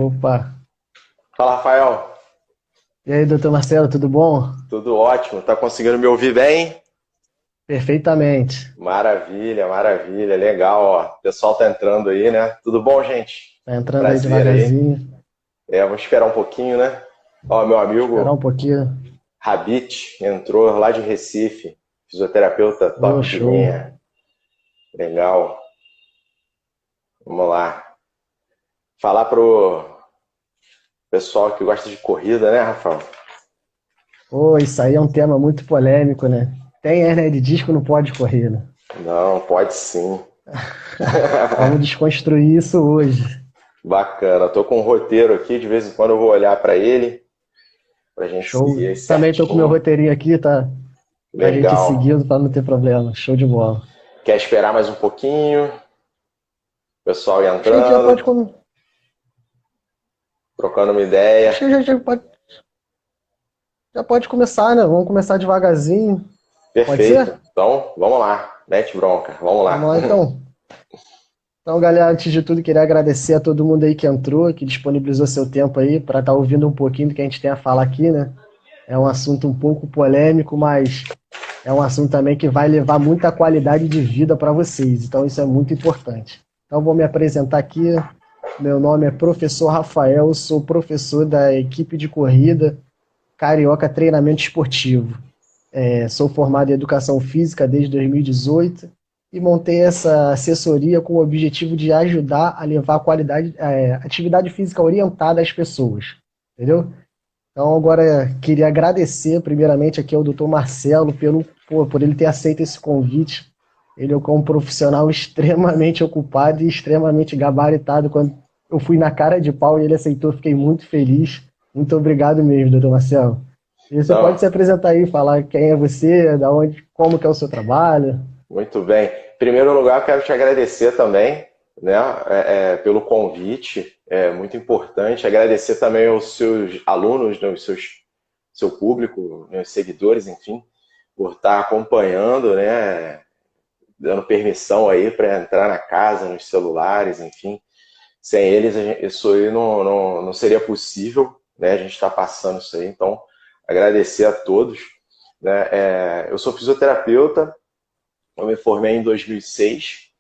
Opa! Fala, Rafael. E aí, doutor Marcelo, tudo bom? Tudo ótimo? Tá conseguindo me ouvir bem? Perfeitamente. Maravilha, maravilha. Legal, ó. O pessoal tá entrando aí, né? Tudo bom, gente? Tá entrando aí Prazer aí. devagarzinho. Vamos esperar um pouquinho, né? Ó, meu Esperar amigo um pouquinho. Rabit entrou lá de Recife. Fisioterapeuta Ô, top de show. linha. Legal. Vamos lá. Falar pro pessoal que gosta de corrida, né, Rafael? Ô, isso aí é um tema muito polêmico, né? Tem hernia de disco, não pode correr, né? Não, pode sim. Vamos desconstruir isso hoje. Bacana. Tô com um roteiro aqui, de vez em quando eu vou olhar para ele, pra gente Show. seguir aí Também tô com meu certinho. roteirinho aqui, tá? Pra gente ir Legal. seguindo, pra não ter problema. Show de bola. Quer esperar mais um pouquinho? O pessoal ir Acho que a gente já pode, entrando, trocando uma acho que ideia. a gente já pode começar, né? Vamos começar devagarzinho. Pode Perfeito. ser? Então, vamos lá. Mete bronca. Vamos Vamos lá. lá, então. Então, galera, antes de tudo, queria agradecer a todo mundo aí que entrou, que disponibilizou seu tempo aí para estar ouvindo um pouquinho do que a gente tem a falar aqui, né? É um assunto um pouco polêmico, mas é um assunto também que vai levar muita qualidade de vida para vocês. Então, isso é muito importante. Então, vou me apresentar aqui. Meu nome é Professor Rafael, sou professor da equipe de corrida Carioca Treinamento Esportivo. Sou formado em Educação Física desde 2018 e montei essa assessoria com o objetivo de ajudar a levar a qualidade, atividade física orientada às pessoas, entendeu? Então agora queria agradecer primeiramente aqui ao Dr. Marcelo por ele ter aceito esse convite. Ele é um profissional extremamente ocupado e extremamente gabaritado. Quando eu fui na cara de pau e ele aceitou, fiquei muito feliz. Muito obrigado mesmo, doutor Marcelo. E você pode se Então, apresentar aí, falar quem é você, da onde, como que é o seu trabalho. muito bem. Em primeiro lugar, eu quero te agradecer também, né, pelo convite. É muito importante. Agradecer também aos seus alunos, né, seu público, né, os seguidores, enfim, por estar acompanhando, né, dando permissão aí para entrar na casa, nos celulares, enfim. Sem eles, isso aí não seria possível, né? A gente está passando isso aí, então agradecer a todos. Né? Eu sou fisioterapeuta, eu me formei em 2006,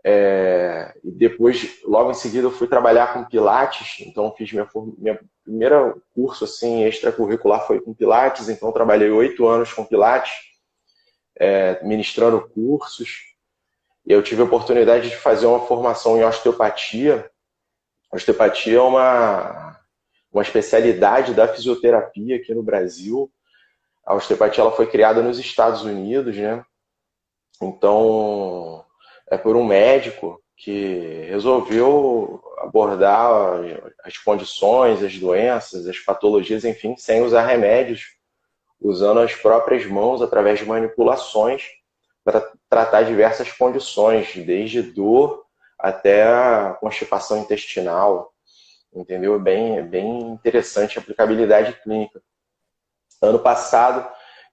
e depois, logo em seguida, eu fui trabalhar com Pilates, então fiz minha primeira curso assim, extracurricular foi com Pilates, então trabalhei 8 anos com Pilates, ministrando cursos, e eu tive a oportunidade de fazer uma formação em osteopatia. A osteopatia é uma especialidade da fisioterapia aqui no Brasil. A osteopatia ela foi criada nos Estados Unidos, né? Então, é por um médico que resolveu abordar as condições, as doenças, as patologias, enfim, sem usar remédios, usando as próprias mãos através de manipulações para tratar diversas condições, desde dor até a constipação intestinal, entendeu? É bem interessante a aplicabilidade clínica. Ano passado,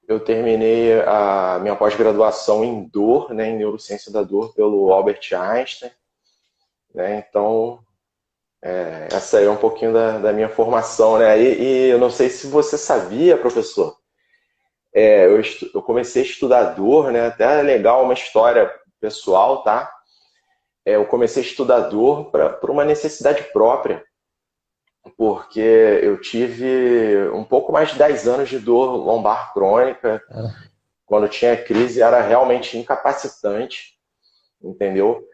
eu terminei a minha pós-graduação em dor, né, em neurociência da dor, pelo Albert Einstein. Né, então, essa aí é um pouquinho da minha formação. Né, e eu não sei se você sabia, professor, eu comecei a estudar dor, né, até é legal uma história pessoal, tá? Eu comecei a estudar dor por uma necessidade própria, porque eu tive um pouco mais de 10 anos de dor lombar crônica. Cara, Quando tinha crise, era realmente incapacitante, entendeu?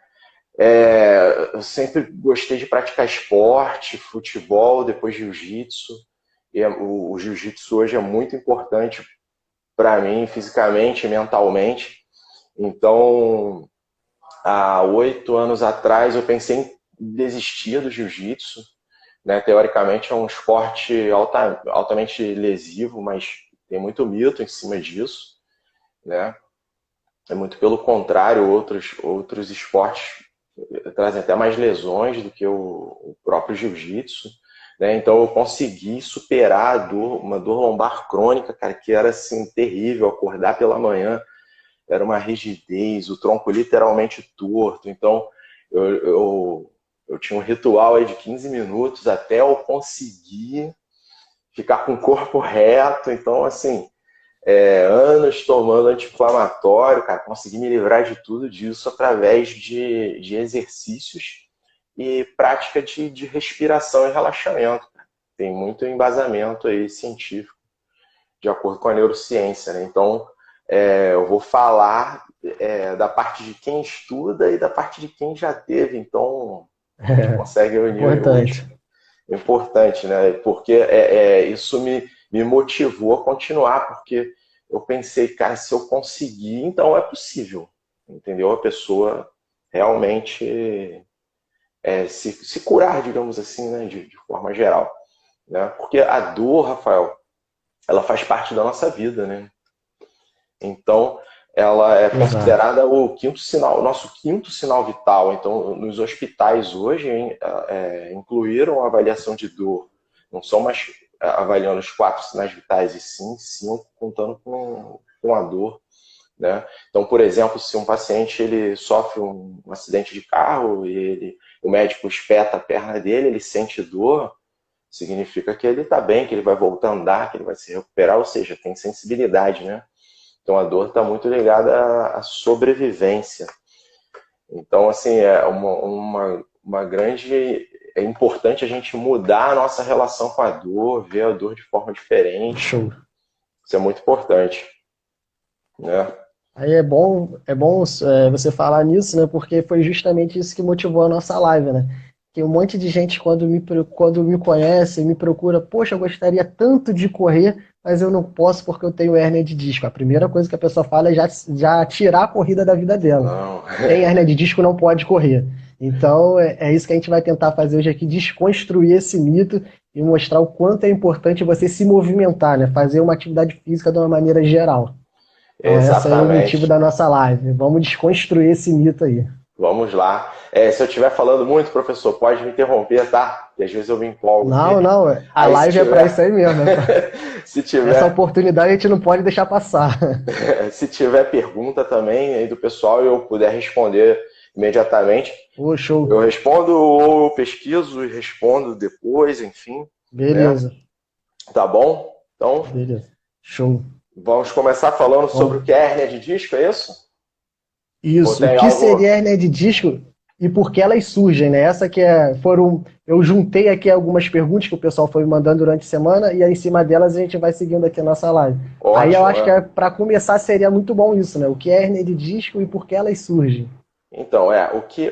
Eu sempre gostei de praticar esporte, futebol, depois jiu-jitsu. E o jiu-jitsu hoje é muito importante para mim, fisicamente e mentalmente. Então, há 8 anos atrás, eu pensei em desistir do jiu-jitsu. Né? Teoricamente, é um esporte altamente lesivo, mas tem muito mito em cima disso. Né? É muito pelo contrário, outros esportes trazem até mais lesões do que o próprio jiu-jitsu. Né? Então eu consegui superar uma dor lombar crônica, cara, que era assim terrível, acordar pela manhã era uma rigidez, o tronco literalmente torto. Então eu eu tinha um ritual aí de 15 minutos até eu conseguir ficar com o corpo reto. Então, assim, anos tomando anti-inflamatório, cara, consegui me livrar de tudo disso através de exercícios e prática de respiração e relaxamento. Tem muito embasamento aí científico, de acordo com a neurociência, né? Então, eu vou falar da parte de quem estuda e da parte de quem já teve. Então, a gente consegue unir o Importante. importante, né? Porque isso me motivou a continuar, porque eu pensei, cara, se eu conseguir, então é possível, entendeu? A pessoa realmente se curar, digamos assim, né? De forma geral, né? Porque a dor, Rafael, ela faz parte da nossa vida, né? Então, ela é Exato. considerada o quinto sinal, o nosso quinto sinal vital. Então, nos hospitais hoje, incluíram a avaliação de dor. Não são mais avaliando os 4 sinais vitais, e sim 5, contando com a dor. Né? Então, por exemplo, se um paciente ele sofre um acidente de carro e o médico espeta a perna dele, ele sente dor, significa que ele está bem, que ele vai voltar a andar, que ele vai se recuperar, ou seja, tem sensibilidade, né? Então a dor está muito ligada à sobrevivência. Então, assim, uma grande. É importante a gente mudar a nossa relação com a dor, ver a dor de forma diferente. Show. Isso é muito importante, né? Aí é bom você falar nisso, né? Porque foi justamente isso que motivou a nossa live, né? Que um monte de gente, quando me conhece, me procura, poxa, eu gostaria tanto de correr, mas eu não posso porque eu tenho hérnia de disco. A primeira coisa que a pessoa fala é já tirar a corrida da vida dela. Não. Tem hérnia de disco, não pode correr. Então, é isso que a gente vai tentar fazer hoje aqui, desconstruir esse mito e mostrar o quanto é importante você se movimentar, né? Fazer uma atividade física de uma maneira geral. Então, esse é o motivo Exatamente. da nossa live. Vamos desconstruir esse mito aí. Vamos lá. Se eu estiver falando muito, professor, pode me interromper, tá? Porque às vezes eu me empolgo aqui. Não, não, a Aí se live é para isso tiver. aí mesmo. Se Essa tiver oportunidade a gente não pode deixar passar. Se tiver pergunta também aí do pessoal e eu puder responder imediatamente, Ô, show. eu respondo ou eu pesquiso e respondo depois, enfim, né? Beleza, Tá bom? Então, beleza. Show. vamos começar falando sobre o Bom, que é hérnia de disco, é isso? Ou isso. O tem que algo... seria a hernia de disco e por que elas surgem, né? Eu juntei aqui algumas perguntas que o pessoal foi me mandando durante a semana e aí, em cima delas a gente vai seguindo aqui a nossa live. Aí eu Ótimo, acho que né? para começar seria muito bom isso, né? O que é hernia de disco e por que elas surgem. Então,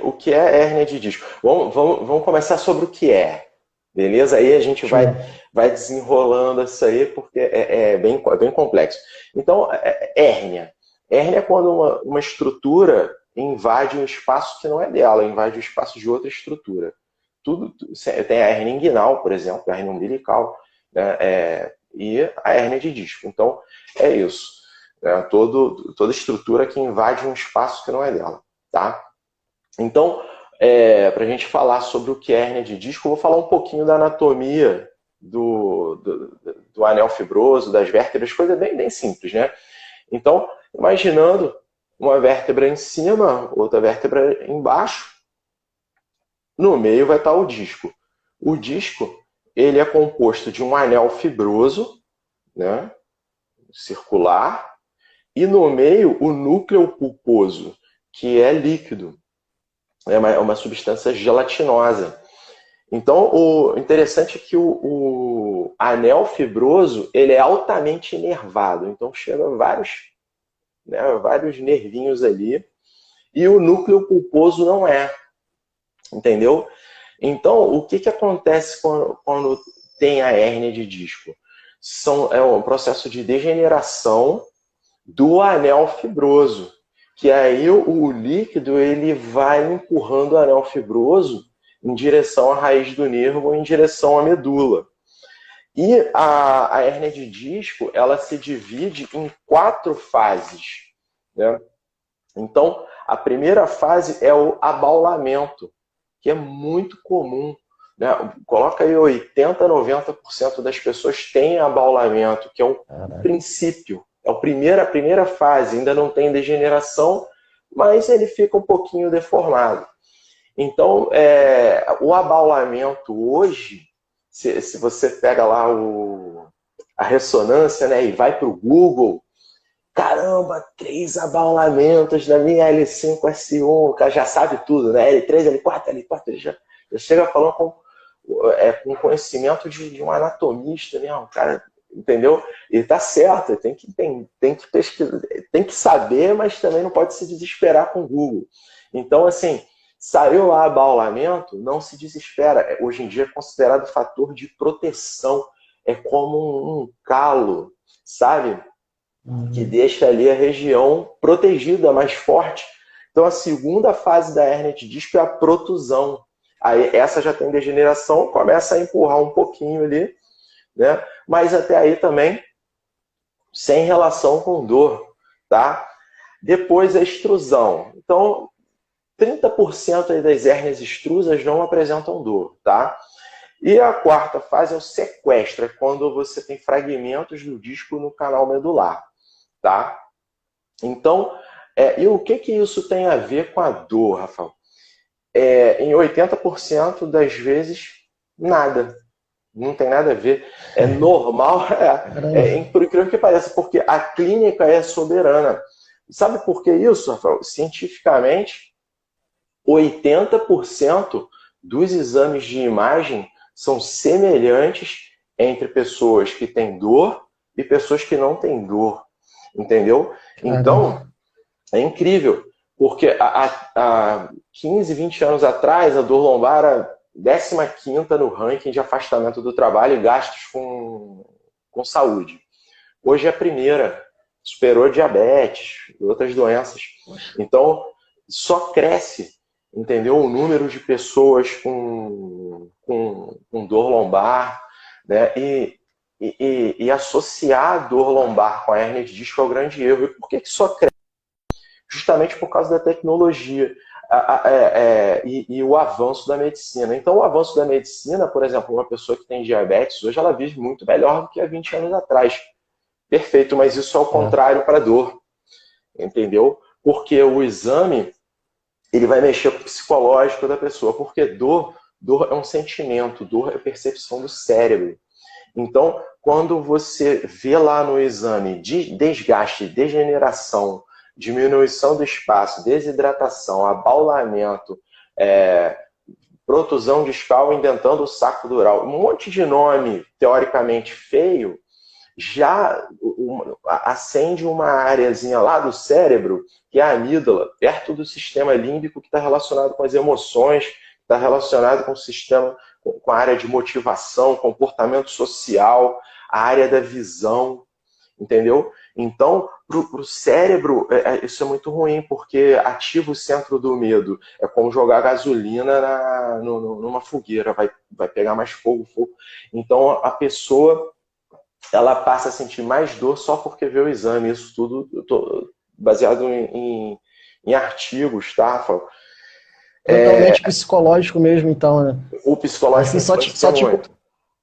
o que é hérnia de disco? Vamos começar sobre o que é, beleza? Aí a gente vai, Show. vai desenrolando isso aí, porque bem complexo. Então, hérnia. Hérnia é quando uma estrutura invade um espaço que não é dela, invade o espaço de outra estrutura. Tem a hérnia inguinal, por exemplo, a hérnia umbilical, né? E a hérnia de disco. Então, é isso. Né? Toda estrutura que invade um espaço que não é dela. Tá? Então, para a gente falar sobre o que é hérnia de disco, eu vou falar um pouquinho da anatomia do anel fibroso, das vértebras, coisa bem simples, né? Então, imaginando uma vértebra em cima, outra vértebra embaixo, no meio vai estar o disco. O disco, ele é composto de um anel fibroso, né, circular, e no meio o núcleo pulposo, que é líquido, é uma substância gelatinosa. Então, o interessante é que o anel fibroso ele é altamente inervado, então chega vários nervinhos ali, e o núcleo pulposo não é, entendeu? Então, o que acontece quando tem a hérnia de disco? É um processo de degeneração do anel fibroso, que aí o líquido ele vai empurrando o anel fibroso em direção à raiz do nervo, em direção à medula. E a hérnia de disco ela se divide em 4 fases, né? Então, a primeira fase é o abaulamento, que é muito comum, né? Coloca aí 80, 90% das pessoas têm abaulamento, que é um Caraca. princípio. É a primeira fase, ainda não tem degeneração, mas ele fica um pouquinho deformado. Então, o abaulamento hoje, se você pega lá a ressonância, né, e vai para o Google, caramba, 3 abaulamentos da minha L5S1, o cara já sabe tudo, né? L3, L4, L4, ele já chega falando com conhecimento de um anatomista, né? O cara, entendeu? E tá certo, tem que pesquisar, tem que saber, mas também não pode se desesperar com o Google. Então, assim, saiu lá abaulamento, não se desespera. Hoje em dia é considerado fator de proteção. É como um calo, sabe? Que deixa ali a região protegida, mais forte. Então, a segunda fase da hérnia de disco é a protusão. Aí, essa já tem degeneração, começa a empurrar um pouquinho ali, né? Mas até aí também, sem relação com dor, tá? Depois a extrusão. Então, 30% aí das hérnias extrusas não apresentam dor, tá? E a quarta fase é o sequestro, é quando você tem fragmentos do disco no canal medular, tá? Então, e o que isso tem a ver com a dor, Rafael? Em 80% das vezes, nada. Não tem nada a ver. É normal, por incrível que pareça, porque a clínica é soberana. Sabe por que isso, Rafael? Cientificamente, 80% dos exames de imagem são semelhantes entre pessoas que têm dor e pessoas que não têm dor. Entendeu? Então, é incrível, porque há 15, 20 anos atrás, a dor lombar era 15ª no ranking de afastamento do trabalho e gastos com saúde. Hoje é a primeira, superou diabetes e outras doenças. Então, só cresce, entendeu? O número de pessoas com dor lombar, né? E associar a dor lombar com a hérnia de disco é o grande erro. E por que só cresce? Justamente por causa da tecnologia e o avanço da medicina. Então, o avanço da medicina, por exemplo, uma pessoa que tem diabetes, hoje ela vive muito melhor do que há 20 anos atrás. Perfeito, mas isso é o contrário para a dor. Entendeu? Porque o exame ele vai mexer com o psicológico da pessoa. Porque dor é um sentimento, dor é percepção do cérebro. Então, quando você vê lá no exame desgaste, degeneração, diminuição do espaço, desidratação, abaulamento, protusão discal indentando o saco dural, um monte de nome teoricamente feio, já acende uma areazinha lá do cérebro, que é a amígdala, perto do sistema límbico, que está relacionado com as emoções, está relacionado com o sistema, com a área de motivação, comportamento social, a área da visão, entendeu? Então, para o cérebro, isso é muito ruim, porque ativa o centro do medo. É como jogar gasolina numa fogueira, vai pegar mais fogo. Então, a pessoa ela passa a sentir mais dor só porque vê o exame. Isso tudo baseado em artigos, tá, Rafael? Totalmente psicológico mesmo, então, né? O psicológico assim, influencia muito.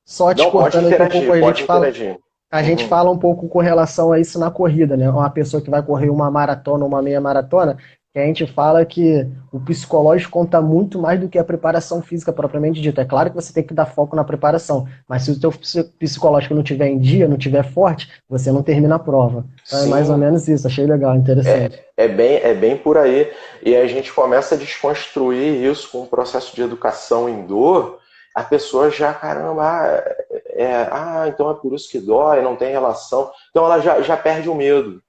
Só te Não, pode cortando aqui um interagir, pouco, pode interagir. a gente fala um pouco com relação a isso na corrida, né? Uma pessoa que vai correr uma maratona, uma meia maratona, que a gente fala que o psicológico conta muito mais do que a preparação física propriamente dita. É claro que você tem que dar foco na preparação, mas se o teu psicológico não tiver em dia, não tiver forte, você não termina a prova. Então é mais ou menos isso, achei legal, interessante. É bem por aí. E a gente começa a desconstruir isso com o processo de educação em dor, a pessoa já, caramba, então é por isso que dói, não tem relação. Então ela já perde o medo,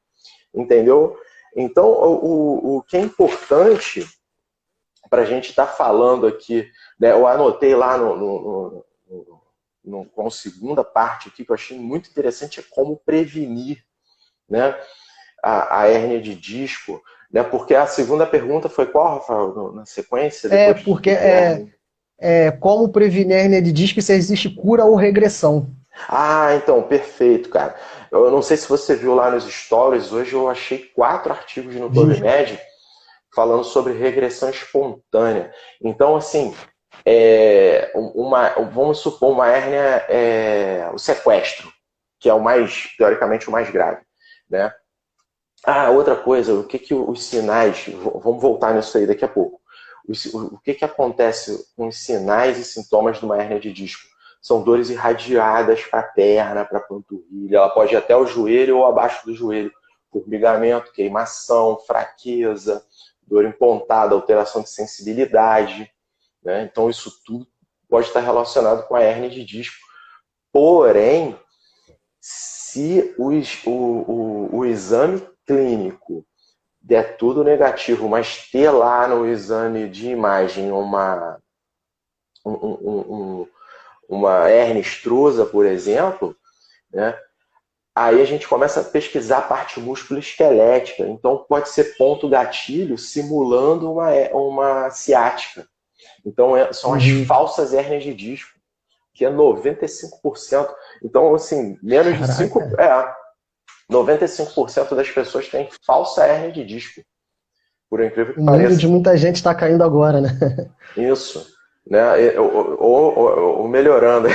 entendeu? Então, o que é importante para a gente estar falando aqui, né, eu anotei lá com a segunda parte aqui, que eu achei muito interessante, é como prevenir, né, a hérnia de disco, né, porque a segunda pergunta foi qual, Rafael, na sequência? Como prevenir hérnia de disco se existe cura ou regressão. Então, perfeito, cara. Eu não sei se você viu lá nos stories, hoje eu achei 4 artigos no PubMed falando sobre regressão espontânea. Então, assim, vamos supor uma hérnia, o sequestro, que é teoricamente, o mais grave, né? Outra coisa, o que os sinais, vamos voltar nisso aí daqui a pouco. O que acontece com os sinais e sintomas de uma hérnia de disco? São dores irradiadas para a perna, para a panturrilha, ela pode ir até o joelho ou abaixo do joelho. Formigamento, queimação, fraqueza, dor empontada, alteração de sensibilidade, né? Então isso tudo pode estar relacionado com a hérnia de disco. Porém, se o exame clínico der tudo negativo, mas ter lá no exame de imagem uma hérnia extrusa, por exemplo, né? Aí a gente começa a pesquisar a parte músculo-esquelética. Então pode ser ponto gatilho simulando uma ciática. Então são as falsas hérnias de disco, que é 95%. Então, assim, menos de 95% das pessoas têm falsa hérnia de disco, por incrível que O mundo de pareça. muita gente está caindo agora, né? Isso, né? Ou melhorando,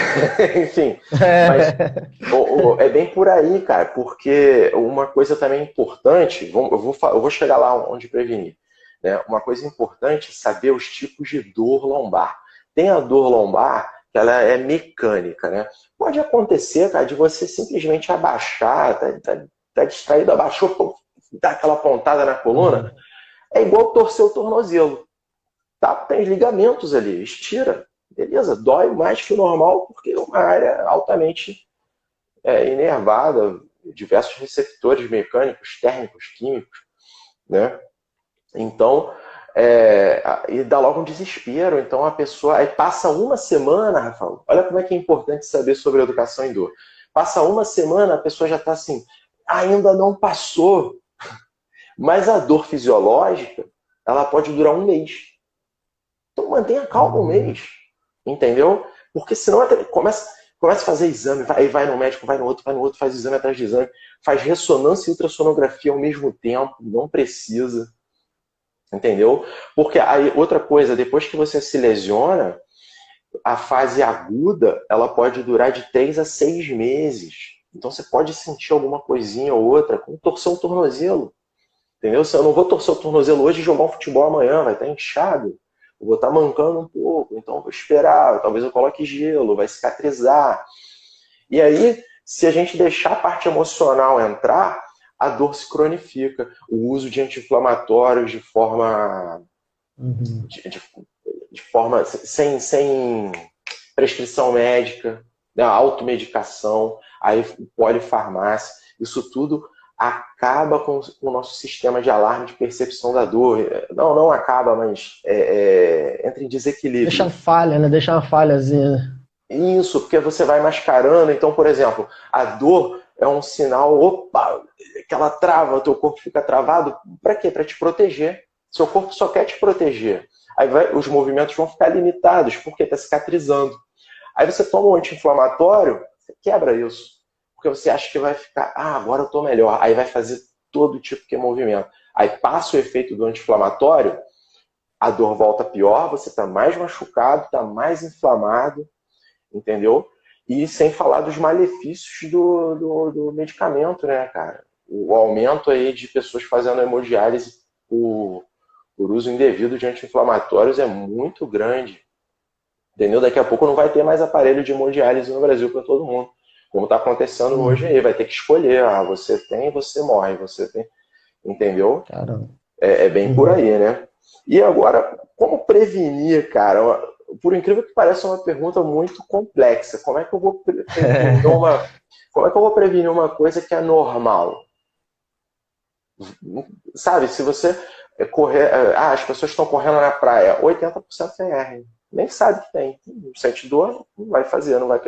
enfim. Mas é bem por aí, cara, porque uma coisa também importante, eu vou chegar lá onde prevenir, né? Uma coisa importante é saber os tipos de dor lombar. Tem a dor lombar que ela é mecânica, né? Pode acontecer, cara, de você simplesmente abaixar, tá distraído, abaixou, dá aquela pontada na coluna, é igual torcer o tornozelo. Tá? Tem ligamentos ali, estira, beleza, dói mais que o normal, porque é uma área altamente inervada, diversos receptores mecânicos, térmicos, químicos, né? Então, e dá logo um desespero. Então a pessoa aí passa uma semana, Rafael, olha como é que é importante saber sobre educação em dor. Passa uma semana, a pessoa já está assim, ainda não passou, mas a dor fisiológica, ela pode durar um mês. Então mantenha calma um mês, entendeu? Porque senão começa a fazer exame, vai no médico, vai no outro, faz exame atrás de exame, faz ressonância e ultrassonografia ao mesmo tempo, não precisa, entendeu? Porque aí, outra coisa, depois que você se lesiona, a fase aguda, ela pode durar de 3 a 6 meses. Então você pode sentir alguma coisinha ou outra, como torcer um tornozelo, entendeu? Se eu não vou torcer o tornozelo hoje e jogar um futebol amanhã, vai estar inchado. Eu vou estar mancando um pouco, então eu vou esperar, talvez eu coloque gelo, vai cicatrizar. E aí, se a gente deixar a parte emocional entrar, a dor se cronifica. O uso de anti-inflamatórios de forma, de forma sem prescrição médica, né, automedicação, aí polifarmácia, isso tudo acaba com o nosso sistema de alarme de percepção da dor. Não acaba, mas entra em desequilíbrio. Deixa falha, né? Deixa uma falhazinha. Isso, porque você vai mascarando. Então, por exemplo, a dor é um sinal, opa, que ela trava, o teu corpo fica travado. Para quê? Para te proteger. Seu corpo só quer te proteger. Aí os movimentos vão ficar limitados, porque está cicatrizando. Aí você toma um anti-inflamatório, você quebra isso. Porque você acha que vai ficar, agora eu estou melhor. Aí vai fazer todo tipo de movimento. Aí passa o efeito do anti-inflamatório, a dor volta pior, você está mais machucado, está mais inflamado, entendeu? E sem falar dos malefícios do medicamento, né, cara? O aumento aí de pessoas fazendo hemodiálise por uso indevido de anti-inflamatórios é muito grande. Entendeu? Daqui a pouco não vai ter mais aparelho de hemodiálise no Brasil para todo mundo. Como está acontecendo hoje aí, vai ter que escolher. Você tem, você morre. Você tem, entendeu? Caramba. É bem por aí, né? E agora, como prevenir, cara? Por incrível que pareça, é uma pergunta muito complexa. Como é que eu vou prevenir uma coisa que é normal? Sabe, se você correr... as pessoas estão correndo na praia, 80% tem hérnia. Nem sabe que tem. Não sente dor, não vai fazer, não vai...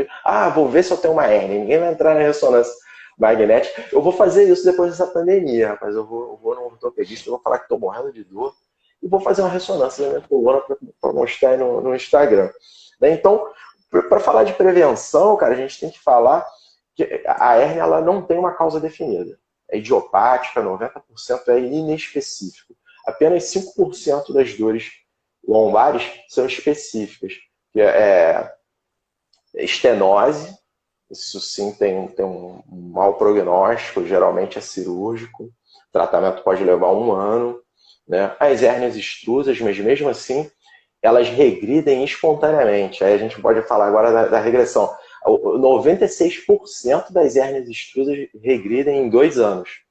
vou ver se eu tenho uma hérnia. Ninguém vai entrar na ressonância magnética. Eu vou fazer isso depois dessa pandemia, rapaz. Eu vou no ortopedista, eu vou falar que estou morrendo de dor e vou fazer uma ressonância da minha coluna para mostrar aí no Instagram. Então, para falar de prevenção, cara, a gente tem que falar que a hérnia ela não tem uma causa definida. É idiopática, 90% é inespecífico. Apenas 5% das dores lombares são específicas, que é estenose, isso sim tem um mau prognóstico, geralmente é cirúrgico, o tratamento pode levar 1 ano, né? As hérnias extrusas, mas mesmo assim, elas regridem espontaneamente. Aí a gente pode falar agora da regressão. 96% das hérnias extrusas regridem em 2 anos.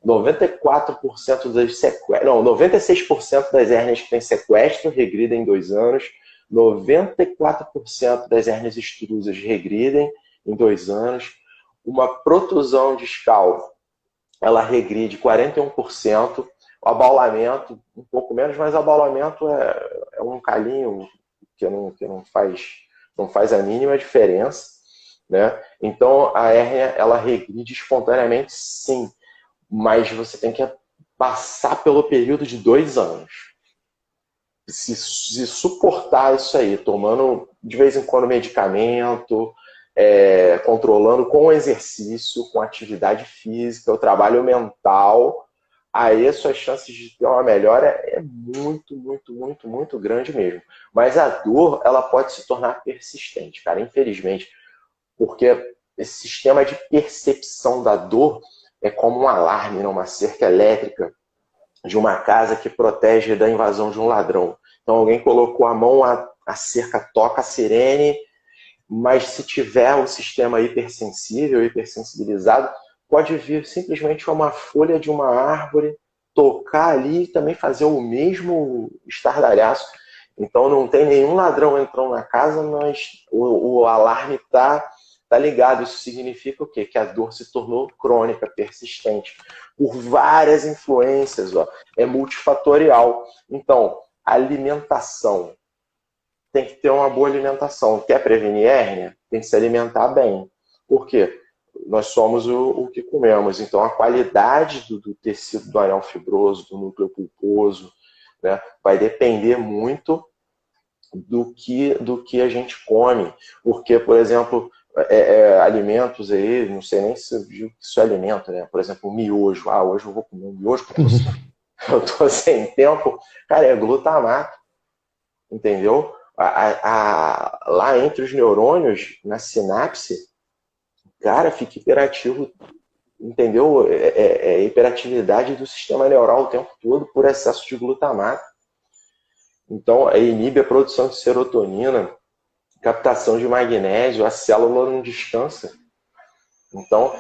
94% das sequestros, não, 96% das hérnias que têm sequestro regridem em 2 anos. 94% das hérnias extrusas regridem em 2 anos. Uma protusão discal, ela regride 41%. O abaulamento, um pouco menos, mas o abaulamento é um calinho que não faz a mínima diferença, né? Então, a hérnia, ela regride espontaneamente, sim, mas você tem que passar pelo período de 2 anos. Se suportar isso aí, tomando de vez em quando medicamento, controlando com exercício, com atividade física, o trabalho mental, aí as suas chances de ter uma melhora é muito, muito, muito, muito grande mesmo. Mas a dor, ela pode se tornar persistente, cara, infelizmente, porque esse sistema de percepção da dor é como um alarme numa cerca elétrica de uma casa que protege da invasão de um ladrão. Então alguém colocou a mão, a cerca toca a sirene, mas se tiver um sistema hipersensível, hipersensibilizado, pode vir simplesmente uma folha de uma árvore, tocar ali e também fazer o mesmo estardalhaço. Então não tem nenhum ladrão entrando na casa, mas o alarme está ligado. Isso significa o quê? Que a dor se tornou crônica, persistente, por várias influências, ó. É multifatorial. Então, alimentação. Tem que ter uma boa alimentação. Quer prevenir hérnia? Tem que se alimentar bem. Por quê? Nós somos o que comemos. Então, a qualidade do tecido do anel fibroso, do núcleo pulposo, né, vai depender muito do que a gente come. Porque, por exemplo, alimentos aí, não sei nem se viu que isso é alimento, né? Por exemplo, miojo. Ah, hoje eu vou comer um miojo porque eu tô sem tempo. Cara, é glutamato, entendeu? Lá entre os neurônios, na sinapse, cara, fica hiperativo, entendeu? Hiperatividade do sistema neural o tempo todo por excesso de glutamato. Então, inibe a produção de serotonina, captação de magnésio, a célula não descansa. Então,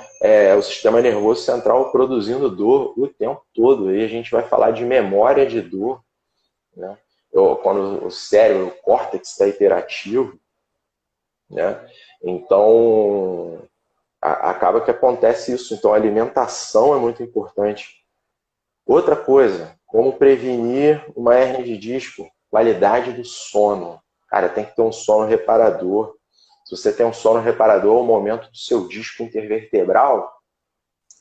o sistema nervoso central produzindo dor o tempo todo. E a gente vai falar de memória de dor, né? Quando o cérebro, o córtex está hiperativo, né? Então, acaba que acontece isso. Então, a alimentação é muito importante. Outra coisa, como prevenir uma hérnia de disco? Qualidade do sono. Cara, tem que ter um sono reparador. Se você tem um sono reparador, o momento do seu disco intervertebral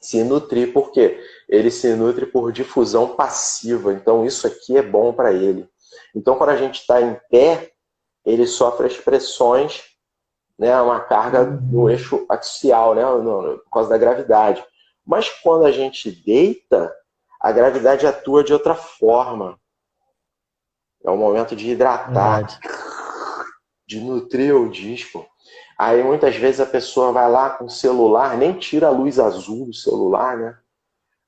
se nutrir. Por quê? Ele se nutre por difusão passiva. Então, isso aqui é bom para ele. Então, quando a gente está em pé, ele sofre as pressões, né, uma carga no eixo axial, né, por causa da gravidade. Mas quando a gente deita, a gravidade atua de outra forma. É o momento de hidratar, de nutrir o disco. Aí muitas vezes a pessoa vai lá com o celular, nem tira a luz azul do celular, né?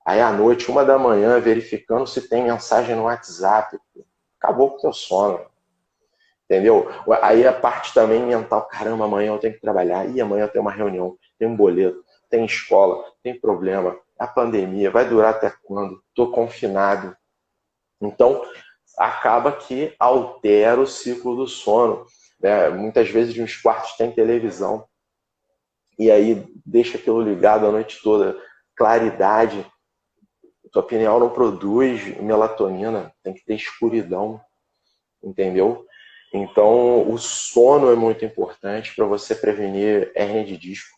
Aí à noite, 1 da manhã, verificando se tem mensagem no WhatsApp. Acabou com o teu sono. Entendeu? Aí a parte também mental, caramba, amanhã eu tenho que trabalhar, e amanhã eu tenho uma reunião, tem um boleto, tem escola, tem problema, a pandemia, vai durar até quando? Estou confinado. Então, acaba que altera o ciclo do sono, né? Muitas vezes nos quartos tem televisão, e aí deixa aquilo ligado a noite toda, claridade, tua pineal não produz melatonina, tem que ter escuridão, entendeu? Então, o sono é muito importante para você prevenir hérnia de disco.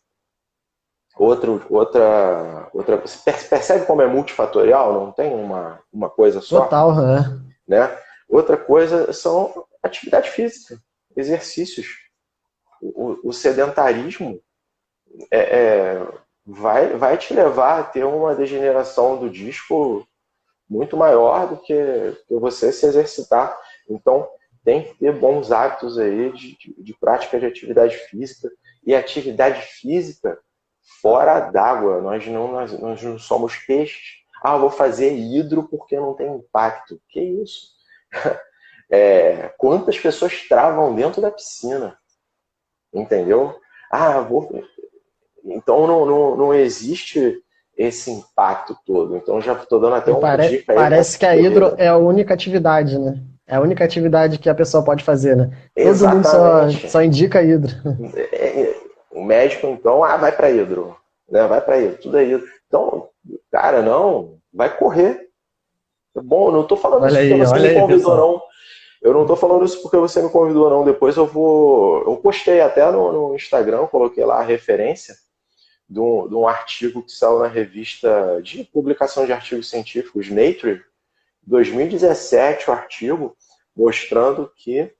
Você percebe como é multifatorial? Não tem uma coisa só? Total, né? Né? Outra coisa são atividade física, exercícios. O sedentarismo vai te levar a ter uma degeneração do disco muito maior do que você se exercitar. Então, tem que ter bons hábitos aí de prática de atividade física. E atividade física fora d'água. Nós não somos peixes. Ah, eu vou fazer hidro porque não tem impacto. Que isso? Quantas pessoas travam dentro da piscina? Entendeu? Ah, vou... Então não existe esse impacto todo. Então já estou dando até E uma dica aí para parece que a hidro corrida. é a única atividade, né? É a única atividade que a pessoa pode fazer, né? Todo mundo Exatamente. só indica hidro. O médico, então, vai para hidro. Né? Vai para hidro, tudo é hidro. Então, cara, não, vai correr. É bom, eu não estou falando isso porque você Olha me aí, convidou, pessoal. não. Eu não estou falando isso porque você me convidou, não. Depois eu vou. Eu postei até no Instagram, coloquei lá a referência de um artigo que saiu na revista de publicação de artigos científicos, Nature, 2017, o artigo, mostrando que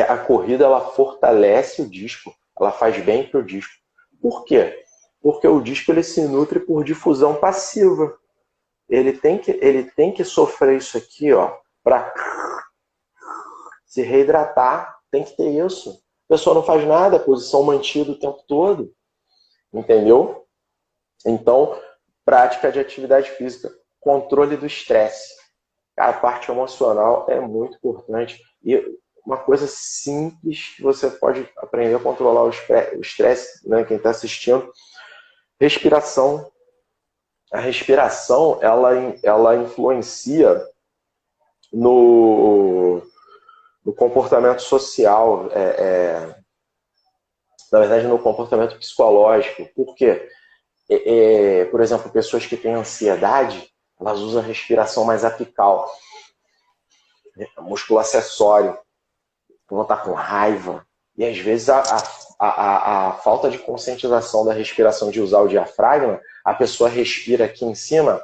a corrida ela fortalece o disco, ela faz bem para o disco. Por quê? Porque o disco ele se nutre por difusão passiva. Ele tem que sofrer isso aqui, ó, para se reidratar, tem que ter isso. A pessoa não faz nada, posição mantida o tempo todo, entendeu? Então, prática de atividade física, controle do estresse. A parte emocional é muito importante. E uma coisa simples que você pode aprender a controlar o estresse, né? Quem está assistindo, respiração. A respiração, ela influencia no, no comportamento social, na verdade, no comportamento psicológico. Por quê? Por exemplo, pessoas que têm ansiedade, elas usam a respiração mais apical, músculo acessório, vão estar com raiva. E às vezes a falta de conscientização da respiração, de usar o diafragma, a pessoa respira aqui em cima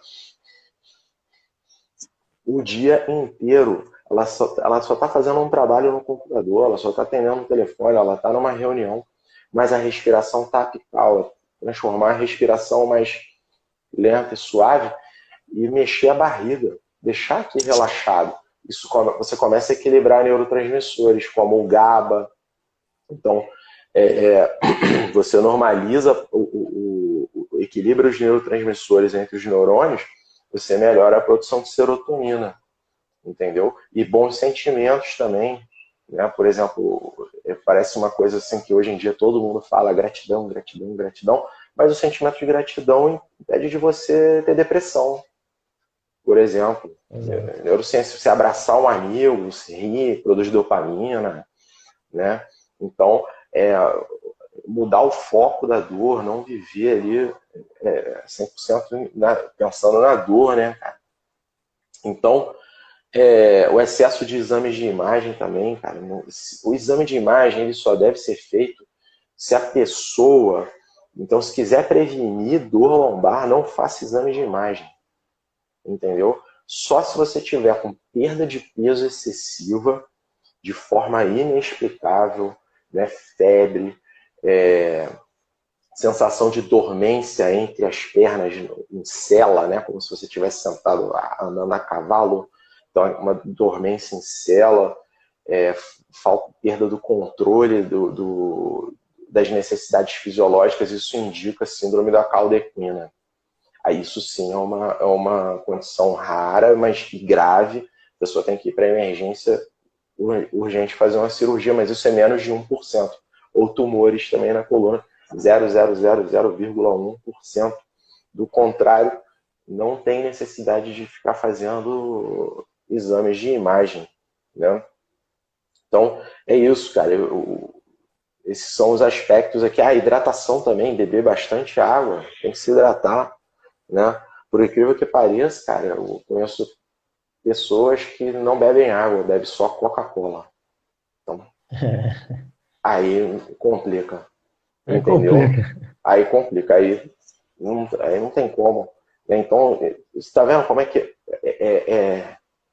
o dia inteiro. Ela só está fazendo um trabalho no computador, ela só está atendendo o telefone, ela está numa reunião, mas a respiração está apical, transformar a respiração mais lenta e suave e mexer a barriga, deixar aqui relaxado. Isso você começa a equilibrar neurotransmissores, como o GABA. Então, você normaliza o equilíbrio dos neurotransmissores entre os neurônios, você melhora a produção de serotonina, entendeu? E bons sentimentos também, né? Por exemplo, parece uma coisa assim que hoje em dia todo mundo fala gratidão, gratidão, gratidão, mas o sentimento de gratidão impede de você ter depressão, por exemplo. Exato. Neurociência, você abraçar um amigo, se rir, produz dopamina, né? Então, mudar o foco da dor, não viver ali 100% pensando na dor, né, cara? Então, o excesso de exames de imagem também, cara. O exame de imagem ele só deve ser feito se a pessoa. Então, se quiser prevenir dor lombar, não faça exame de imagem, entendeu? Só se você tiver com perda de peso excessiva, de forma inexplicável, né? Febre, sensação de dormência entre as pernas em sela, né? Como se você estivesse sentado andando a cavalo. Então, uma dormência em sela, falta, perda do controle das necessidades fisiológicas, isso indica síndrome da cauda equina. Aí isso sim é uma condição rara, mas grave. A pessoa tem que ir para a emergência urgente fazer uma cirurgia, mas isso é menos de 1%. Ou tumores também na coluna, 0,000,1%. Do contrário, não tem necessidade de ficar fazendo exames de imagem, né? Então, é isso, cara. Esses são os aspectos aqui. A hidratação também, beber bastante água, tem que se hidratar, né? Por incrível que pareça, cara, eu conheço pessoas que não bebem água, bebem só Coca-Cola. Então, aí complica, Aí entendeu? complica. Aí complica, aí não tem como. Então, você está vendo como é que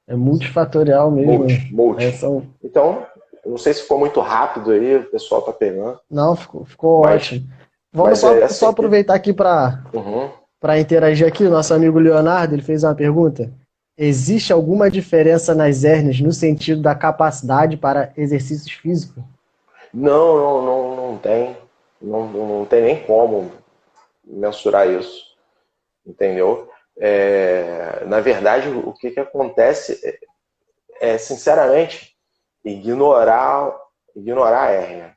É multifatorial mesmo, né? multi. São... Então, eu não sei se ficou muito rápido aí, o pessoal tá pegando, Não, ficou mas, ótimo. Vamos mas é só assim que. aproveitar aqui para Uhum. interagir aqui. Nosso amigo Leonardo, ele fez uma pergunta. Existe alguma diferença nas hérnias no sentido da capacidade para exercícios físicos? Não, não, não, não tem. Não tem nem como mensurar isso, entendeu? Na verdade, o que acontece sinceramente, ignorar a hérnia.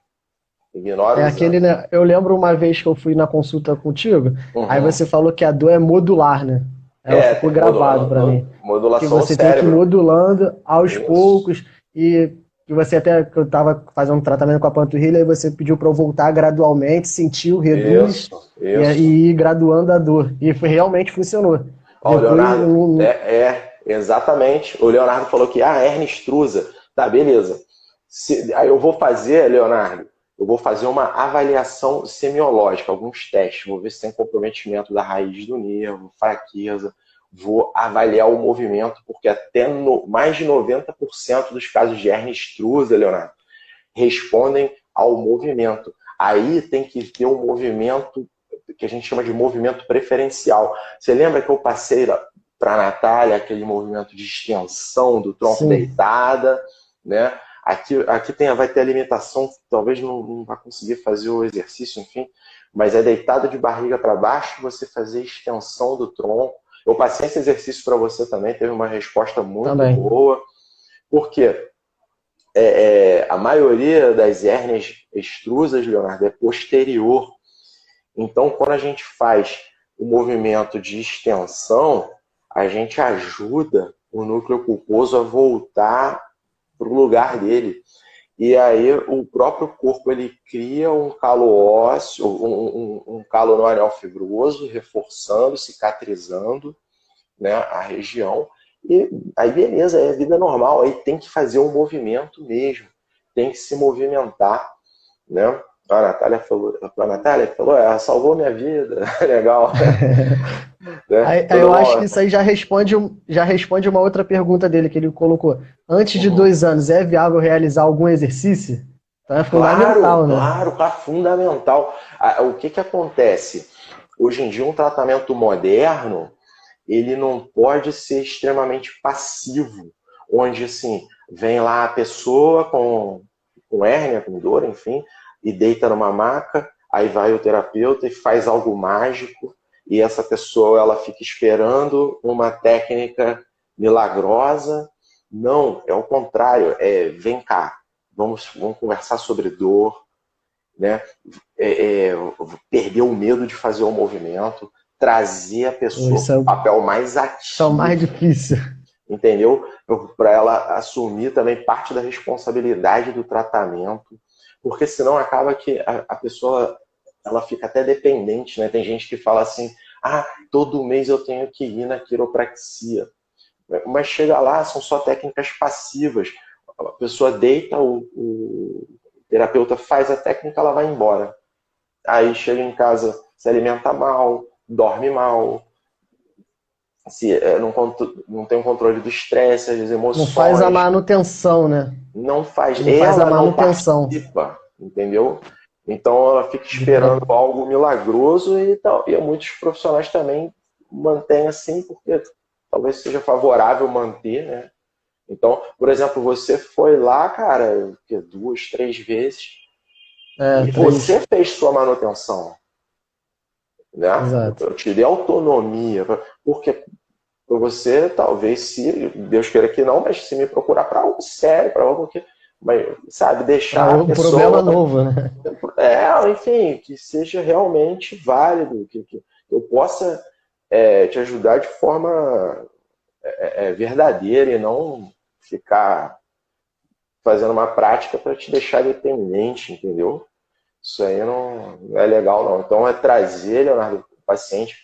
Ignora É os aquele, anos. né? Eu lembro uma vez que eu fui na consulta contigo, aí Uhum. você falou que a dor é modular, né? Ela ficou gravado para mim. Que Modulação do você tem que ir cérebro. modulando aos Isso, poucos e que você até que eu estava fazendo um tratamento com a panturrilha e você pediu para eu voltar gradualmente, sentiu, reduz isso. e ir graduando a dor. E realmente funcionou. Ó, o Depois, Leonardo, exatamente. O Leonardo falou que a hernia extrusa. Tá, beleza. Aí eu vou fazer, Leonardo, eu vou fazer uma avaliação semiológica, alguns testes. Vou ver se tem comprometimento da raiz do nervo, fraqueza. Vou avaliar o movimento, porque até mais de 90% dos casos de hernia extrusa, Leonardo, respondem ao movimento. Aí tem que ter um movimento que a gente chama de movimento preferencial. Você lembra que eu passei para a Natália aquele movimento de extensão do tronco sim. deitada, né? Aqui vai ter a limitação, talvez não vá conseguir fazer o exercício, enfim, mas é deitado de barriga para baixo, você fazer extensão do tronco. Eu passei esse exercício para você também, teve uma resposta muito Também. boa. Por quê? A maioria das hérnias extrusas, Leonardo, é posterior. Então, quando a gente faz o movimento de extensão, a gente ajuda o núcleo pulposo a voltar para o lugar dele. E aí o próprio corpo ele cria um calo ósseo, um calo no anel fibroso, reforçando, cicatrizando, né, a região. E aí beleza, é vida normal, aí tem que fazer um movimento mesmo, tem que se movimentar, né? A Natália falou, salvou minha vida, legal, né? Aí Tudo eu acho bom? que isso aí já responde uma outra pergunta dele que ele colocou. Antes de Uhum. 2 anos, é viável realizar algum exercício? Então é Claro, fundamental, né? claro, claro, fundamental. O que acontece? Hoje em dia, um tratamento moderno, ele não pode ser extremamente passivo, onde assim, vem lá a pessoa com hérnia, com dor, enfim, e deita numa maca, aí vai o terapeuta e faz algo mágico, e essa pessoa ela fica esperando uma técnica milagrosa. Não, é o contrário, vem cá, vamos conversar sobre dor, né? Perder o medo de fazer o movimento, trazer a Pô, pessoa para o papel mais isso é o mais ativo, difícil. entendeu? Para ela assumir também parte da responsabilidade do tratamento, porque senão acaba que a pessoa ela fica até dependente, né? Tem gente que fala assim, todo mês eu tenho que ir na quiropraxia, mas chega lá, são só técnicas passivas. A pessoa deita, o terapeuta faz a técnica, ela vai embora. Aí chega em casa, se alimenta mal, dorme mal, não tem um controle do estresse, das Não faz a emoções, manutenção, né? não faz, Não faz a ela não manutenção. participa, entendeu? Então ela fica esperando algo milagroso e tal. E muitos profissionais também mantêm assim, porque talvez seja favorável manter, né? Então, por exemplo, você foi lá, cara, 2, 3 vezes, É, e 3. você fez sua manutenção, né? Exato. Eu te dei autonomia, porque para você, talvez, se Deus queira que não, mas se me procurar para algo sério, para algo que, mas, sabe, Para deixar a um problema pessoa, novo, né? enfim, que seja realmente válido, que eu possa te ajudar de forma verdadeira e não ficar fazendo uma prática para te deixar dependente, entendeu? Isso aí não é legal, não. Então é trazer, Leonardo, o paciente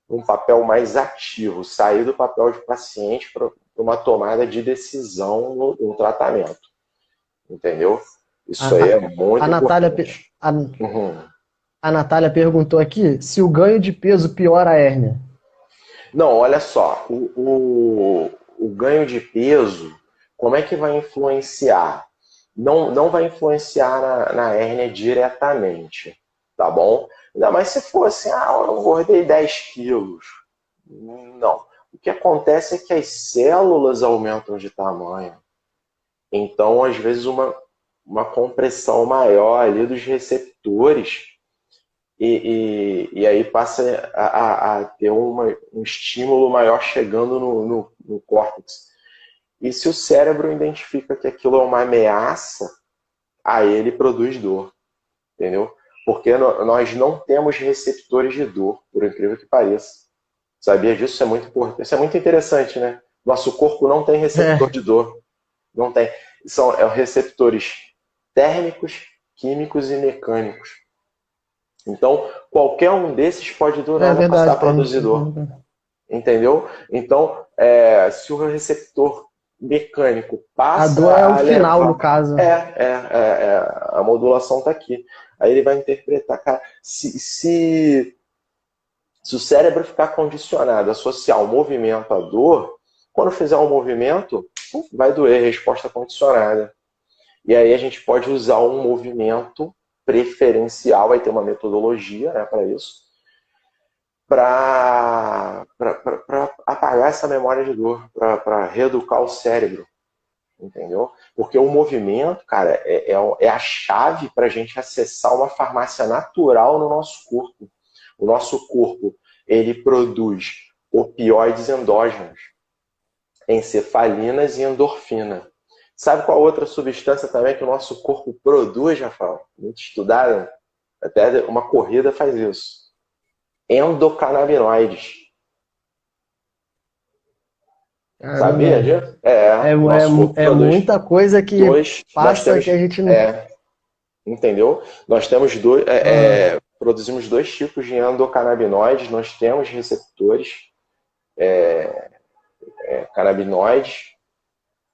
para um papel mais ativo, sair do papel de paciente para uma tomada de decisão no tratamento, entendeu? A, Isso aí é a, muito Natália, importante. Uhum. a Natália perguntou aqui se o ganho de peso piora a hérnia. Não, olha só, o ganho de peso, como é que vai influenciar? Não vai influenciar na hérnia diretamente, tá bom? Ainda mais se fosse, eu engordei 10 quilos. Não. O que acontece é que as células aumentam de tamanho. Então, às vezes, uma compressão maior ali dos receptores e aí passa a ter um estímulo maior chegando no córtex. E se o cérebro identifica que aquilo é uma ameaça, aí ele produz dor, entendeu? Porque nós não temos receptores de dor, por incrível que pareça. Sabia disso? Isso é muito importante. Isso é muito interessante, né? Nosso corpo não tem receptor É, de dor. Não tem. São receptores térmicos, químicos e mecânicos. Então, qualquer um desses pode do é nada passar verdade, a tem. produzir dor. Entendeu? Então, se o receptor mecânico A passa dor é o a final, levar. no caso. A modulação está aqui. Aí ele vai interpretar. Cara, se o cérebro ficar condicionado, associar o movimento à dor, quando fizer um movimento, vai doer, resposta condicionada. E aí a gente pode usar um movimento preferencial, vai ter uma metodologia, né, para isso, para apagar essa memória de dor, para reeducar o cérebro, entendeu? Porque o movimento, cara, é a chave para a gente acessar uma farmácia natural no nosso corpo. O nosso corpo, ele produz opioides endógenos, encefalinas e endorfina. Sabe qual outra substância também que o nosso corpo produz, Rafael? Muito estudada, até uma corrida faz isso. Endocannabinoides. Sabia Caramba. disso? É, O nosso corpo é produz muita coisa que dois. Nós passa temos. que a gente não. Entendeu? Nós temos dois. Ah, Produzimos dois tipos de endocannabinoides. Nós temos receptores canabinoides,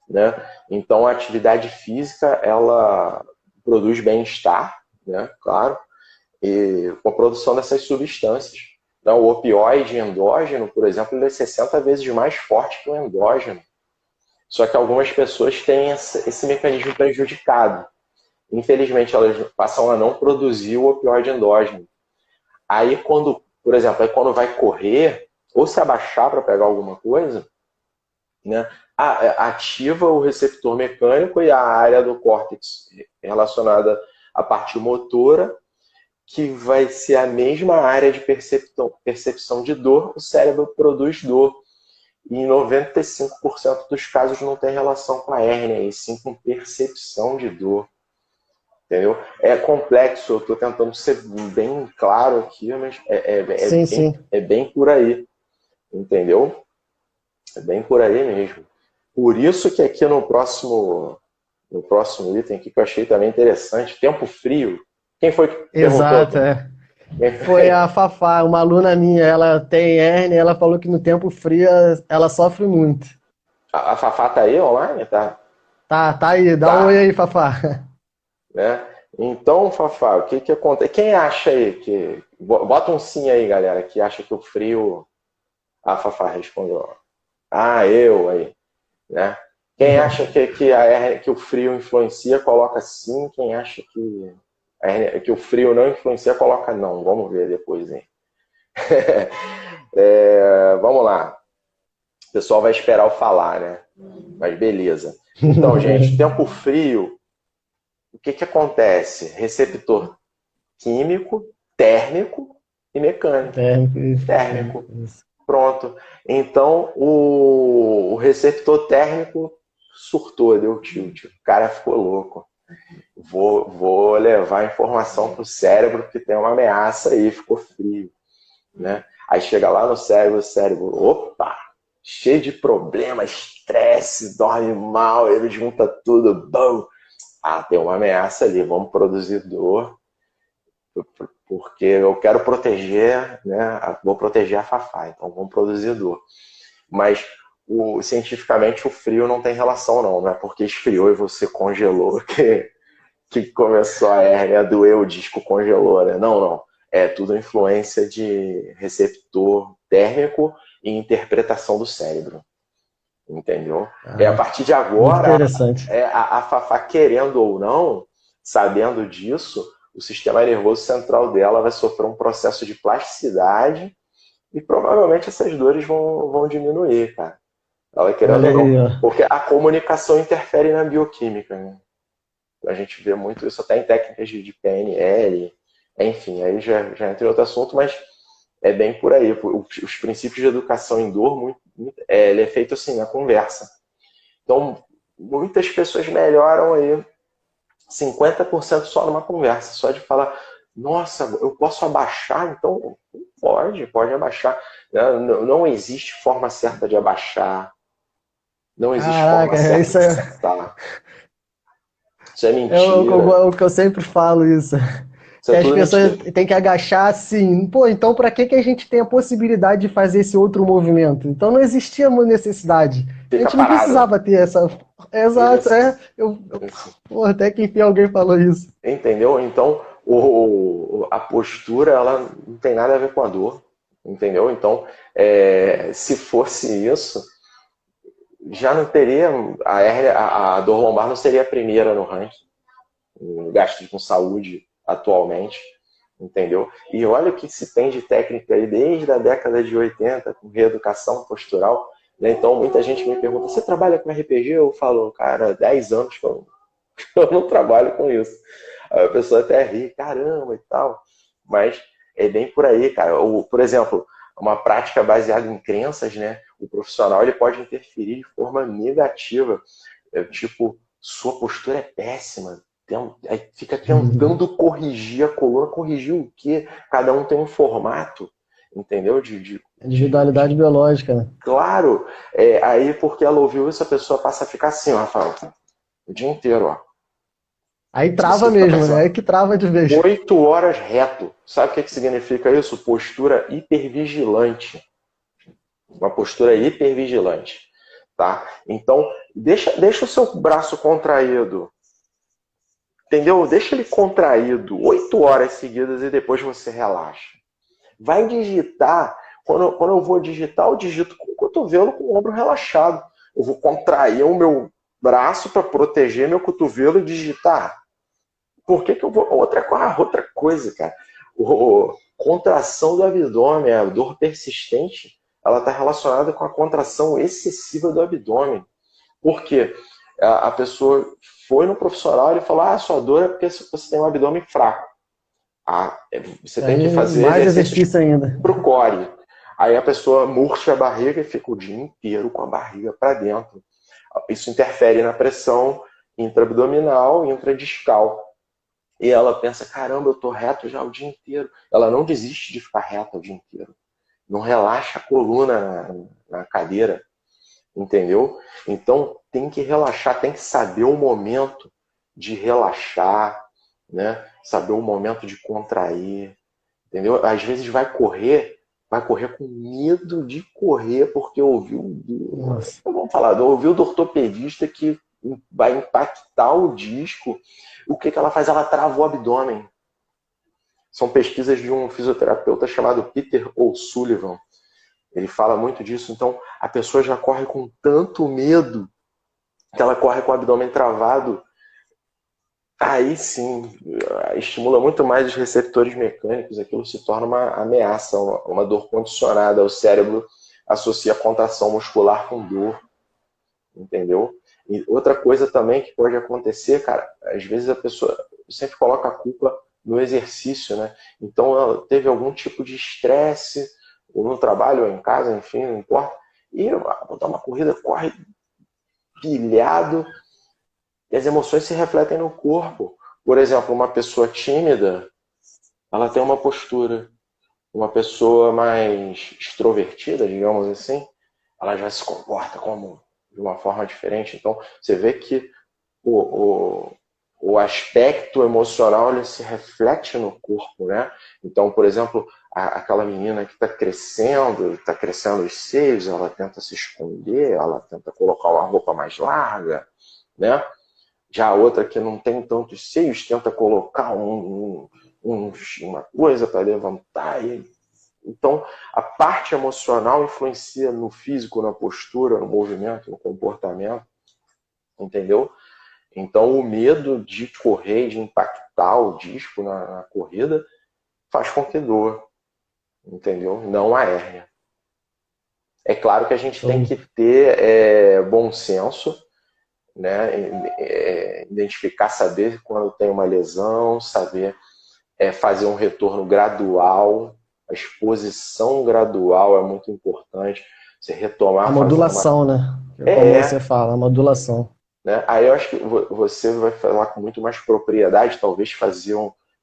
né? Então a atividade física ela produz bem-estar, né? Claro, e com a produção dessas substâncias. Então, o opioide endógeno, por exemplo, ele é 60 vezes mais forte que o endógeno. Só que algumas pessoas têm esse mecanismo prejudicado. Infelizmente, elas passam a não produzir o opioide endógeno. Aí, por exemplo, quando vai correr, ou se abaixar para pegar alguma coisa, né, ativa o receptor mecânico e a área do córtex relacionada à parte motora, que vai ser a mesma área de percepção de dor, o cérebro produz dor. E em 95% dos casos não tem relação com a hérnia, e sim com percepção de dor. Entendeu? É complexo, eu estou tentando ser bem claro aqui, mas sim, sim. é bem por aí. Entendeu? É bem por aí mesmo. Por isso que aqui no próximo item aqui que eu achei também interessante, tempo frio. Quem foi que perguntou? Exato, é. Foi a Fafá, uma aluna minha, ela tem hérnia, ela falou que no tempo frio ela sofre muito. A Fafá tá aí online? Tá. Tá aí, dá um oi Tá. aí, Fafá. Né? Então, Fafá, o que que acontece? Quem acha aí que... Bota um sim aí, galera, que acha que o frio... A Fafá respondeu. Ah, eu aí. Né? Quem acha que o frio influencia, coloca sim. Quem acha que o frio não influencia, coloca não. Vamos ver depois, hein? Vamos lá. O pessoal vai esperar eu falar, né? Mas beleza. Então, gente, tempo frio, o que que acontece? Receptor químico, térmico e mecânico. Térmico. Isso. Pronto. Então, o receptor térmico surtou, deu tilt. O cara ficou louco. Vou levar informação para o cérebro que tem uma ameaça aí, ficou frio. Né? Aí chega lá no cérebro, o cérebro, opa, cheio de problema, estresse, dorme mal, ele junta tudo, bom. Ah, tem uma ameaça ali, vamos produzir dor, porque eu quero proteger, né? Vou proteger a Fafá, então vamos produzir dor. Mas cientificamente o frio não tem relação não é porque esfriou e você congelou que começou a hérnia, doeu, o disco congelou, né? Não, não. É tudo influência de receptor térmico e interpretação do cérebro. Entendeu? A Ah, partir de muito agora, interessante. a Fafá, querendo ou não, sabendo disso, o sistema nervoso central dela vai sofrer um processo de plasticidade e provavelmente essas dores vão diminuir, cara. Ela querendo Olha ou não. aí, ó. Porque a comunicação interfere na bioquímica, né? A gente vê muito isso até em técnicas de PNL, Enfim, aí já entra em outro assunto, mas é bem por aí. Os princípios de educação em dor, ele é feito assim, na conversa. Então, muitas pessoas melhoram aí 50% só numa conversa, só de falar, nossa, eu posso abaixar? Então, pode abaixar. Não existe forma certa de abaixar, não existe forma Caraca, certa isso de é, sentar. Isso é é mentira, o que eu sempre falo isso. isso Que é as tudo pessoas mentira. têm que agachar assim. Pô, então para que a gente tem a possibilidade de fazer esse outro movimento? Então não existia uma necessidade. A Fica gente não parado. precisava ter essa. Exato, Isso, isso. pô, até que enfim alguém falou isso. Entendeu? Então, a postura, ela não tem nada a ver com a dor. Entendeu? Então, se fosse isso, já não teria a dor lombar não seria a primeira no ranking, no gasto com saúde atualmente, entendeu? E olha o que se tem de técnica aí desde a década de 80 com reeducação postural, né? Então muita gente me pergunta, você trabalha com RPG? Eu falo, cara, 10 anos que eu, eu não trabalho com isso. Aí a pessoa até ri, caramba e tal, mas é bem por aí, cara. Por exemplo, uma prática baseada em crenças, né? O profissional ele pode interferir de forma negativa. Tipo, sua postura é péssima. Aí fica tentando corrigir a coluna. Corrigir o quê? Cada um tem um formato, entendeu? Individualidade biológica, né? Claro, aí porque ela ouviu isso, a pessoa passa a ficar assim, ó, Rafael, o dia inteiro, ó. Aí Você trava fica mesmo, né? pensando, Aí que trava de vez. 8 horas reto. Sabe o que significa isso? Postura hipervigilante. Uma postura hipervigilante, tá? Então, deixa o seu braço contraído, entendeu? Deixa ele contraído 8 horas seguidas e depois você relaxa. Vai digitar. Quando eu vou digitar, eu digito com o cotovelo, com o ombro relaxado. Eu vou contrair o meu braço para proteger meu cotovelo e digitar. Por que eu vou. Outra coisa, cara. Contração do abdômen, a dor persistente, ela está relacionada com a contração excessiva do abdômen. Por quê? A pessoa foi no profissional e falou: sua dor é porque você tem um abdômen fraco. Você tem que Aí fazer mais exercícios exercício ainda. para o core. Aí a pessoa murcha a barriga e fica o dia inteiro com a barriga para dentro. Isso interfere na pressão intraabdominal e intradiscal. E ela pensa, caramba, eu tô reto já o dia inteiro. Ela não desiste de ficar reta o dia inteiro. Não relaxa a coluna na cadeira, entendeu? Então tem que relaxar, tem que saber o momento de relaxar, né? Saber o momento de contrair, entendeu? Às vezes vai correr com medo de correr porque ouviu, Nossa. vamos falar, ouviu do ortopedista que vai impactar o disco. O que ela faz? Ela trava o abdômen. São pesquisas de um fisioterapeuta chamado Peter O'Sullivan. Ele fala muito disso. Então, a pessoa já corre com tanto medo que ela corre com o abdômen travado. Aí sim, estimula muito mais os receptores mecânicos. Aquilo se torna uma ameaça, uma dor condicionada. O cérebro associa a contração muscular com dor, entendeu? E outra coisa também que pode acontecer, cara, às vezes a pessoa sempre coloca a culpa no exercício, né? Então ela teve algum tipo de estresse, ou no trabalho, ou em casa, enfim, não importa. E vou dar uma corrida, corre pilhado, e as emoções se refletem no corpo. Por exemplo, uma pessoa tímida, ela tem uma postura. Uma pessoa mais extrovertida, digamos assim, ela já se comporta como de uma forma diferente. Então, você vê que o, o, o aspecto emocional ele se reflete no corpo, né? Então, por exemplo, aquela menina que está crescendo os seios, ela tenta se esconder, ela tenta colocar uma roupa mais larga, né? Já a outra que não tem tantos seios tenta colocar uma coisa para levantar. Então, a parte emocional influencia no físico, na postura, no movimento, no comportamento, entendeu? Então, o medo de correr, de impactar o disco na corrida, faz com que doa, entendeu? Não a hérnia. É claro que a gente tem Show. que ter bom senso, né? Identificar, saber quando tem uma lesão, saber fazer um retorno gradual, a exposição gradual é muito importante. Você retomar A fazendo modulação, né? Como você É, fala, a modulação. né? Aí eu acho que você vai falar com muito mais propriedade, talvez fazer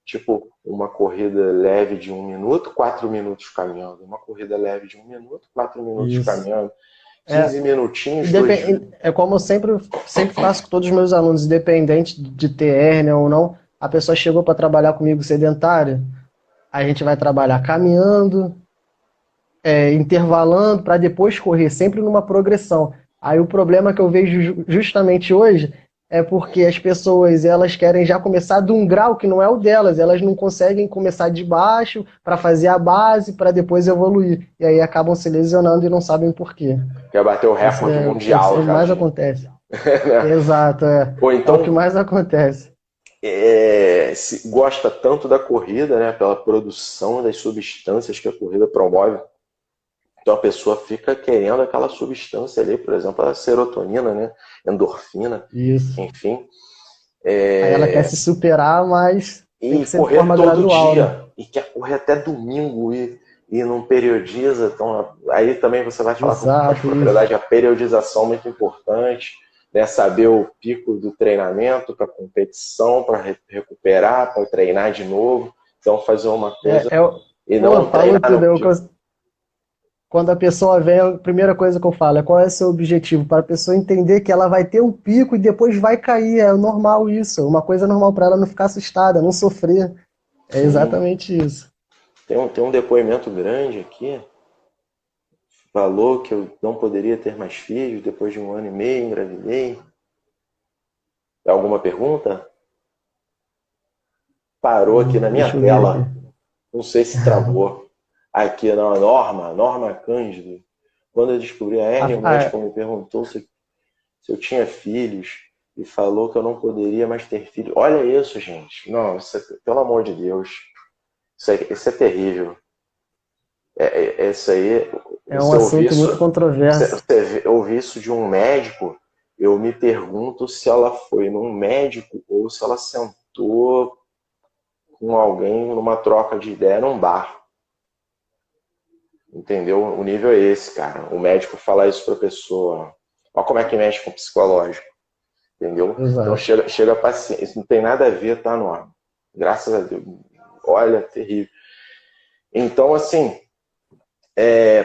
tipo uma corrida leve de 1 minuto, 4 minutos caminhando. Uma corrida leve de 1 minuto, 4 minutos Isso. caminhando. É, 15 minutinhos, 2 minutos. é como eu sempre faço com todos os meus alunos, independente de ter hérnia ou não, a pessoa chegou para trabalhar comigo sedentária, a gente vai trabalhar caminhando, intervalando para depois correr, sempre numa progressão. Aí o problema que eu vejo justamente hoje é porque as pessoas elas querem já começar de um grau que não é o delas, elas não conseguem começar de baixo para fazer a base para depois evoluir. E aí acabam se lesionando e não sabem por quê. Quer bater o Esse recorde é o mundial que já mais de. acontece. Exato, Ou é o que então mais acontece. se gosta tanto da corrida, né, pela produção das substâncias que a corrida promove. Então a pessoa fica querendo aquela substância ali, por exemplo, a serotonina, né, endorfina, Isso. enfim. Aí ela quer se superar, mas tem E que ser de correr forma todo gradual, né? dia, e quer correr até domingo e não periodiza. Então, aí também você vai falar com mais Exato, isso. propriedade, a periodização é muito importante, né? Saber o pico do treinamento para competição, para recuperar, para treinar de novo. Então, fazer uma coisa e Pô, não falou treinar tudo. no dia. Quando a pessoa vem, a primeira coisa que eu falo é qual é o seu objetivo, para a pessoa entender que ela vai ter um pico e depois vai cair. É normal isso, uma coisa normal para ela não ficar assustada, não sofrer. É Sim, exatamente isso. tem um depoimento grande aqui. Falou que eu não poderia ter mais filhos depois de 1 ano e meio, engravidei. Alguma pergunta? Parou aqui na minha Deixa eu ver aqui. tela. Não sei se travou. Aqui na Norma Cândido. Quando eu descobri a hérnia, o A- médico me perguntou se eu tinha filhos e falou que eu não poderia mais ter filhos. Olha isso, gente. Não, pelo amor de Deus. Isso é terrível. Isso aí, É um você ouvir assunto muito isso, controverso. você ouvir isso de um médico, eu me pergunto se ela foi num médico ou se ela sentou com alguém numa troca de ideia num bar. Entendeu? O nível é esse, cara. O médico fala isso pra pessoa. Olha como é que mexe com o psicológico. Entendeu? Então Exato. chega a paciência. Isso não tem nada a ver, tá, Norma? Graças a Deus. Olha, terrível. Então, assim,